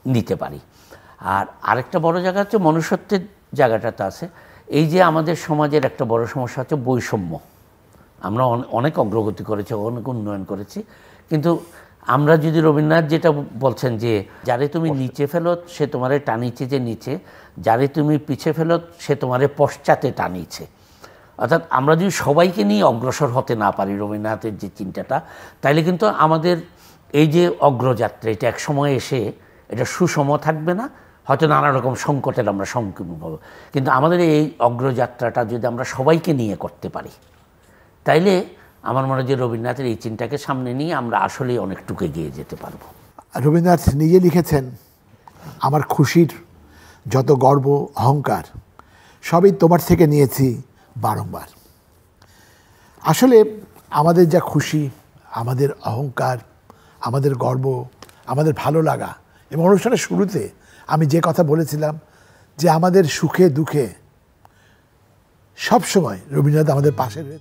নিতে পারি। আর আরেকটা বড় জায়গা হচ্ছে মনুষ্যত্বের জায়গাটাতে আছে। এই যে আমাদের সমাজের একটা বড় সমস্যা হচ্ছে বৈষম্য। আমরা অনেক অগ্রগতি করেছি, অনেক উন্নয়ন করেছি, কিন্তু আমরা যদি রবীন্দ্রনাথ যেটা বলছেন যে যারে তুমি নিচে ফেলো সে তোমারে টানিছে যে নিচে, যারে তুমি পিছে ফেলো সে তোমারে পশ্চাতে টানিছে, অর্থাৎ আমরা যদি সবাইকে নিয়ে অগ্রসর হতে না পারি, রবীন্দ্রনাথের যে চিন্তাটা, তাইলে কিন্তু আমাদের এই যে অগ্রযাত্রা এটা এক সময় এসে এটা সুষম থাকবে না, হয়তো নানা রকম সংকটের আমরা সম্মুখীন হব। কিন্তু আমাদের এই অগ্রযাত্রাটা যদি আমরা সবাইকে নিয়ে করতে পারি, তাইলে আমার মনে হয় যে রবীন্দ্রনাথের এই চিন্তাকে সামনে নিয়ে আমরা আসলেই অনেকটুকু এগিয়ে যেতে পারবো। রবীন্দ্রনাথ নিজে লিখেছেন, আমার খুশির যত গর্ব অহংকার সবই তোমার থেকে নিয়েছি বারংবার। আসলে আমাদের যা খুশি, আমাদের অহংকার, আমাদের গর্ব, আমাদের ভালো লাগা, এবং অনুষ্ঠানের শুরুতে আমি যে কথা বলেছিলাম যে আমাদের সুখে দুঃখে সবসময় রবীন্দ্রনাথ আমাদের পাশে রয়েছে।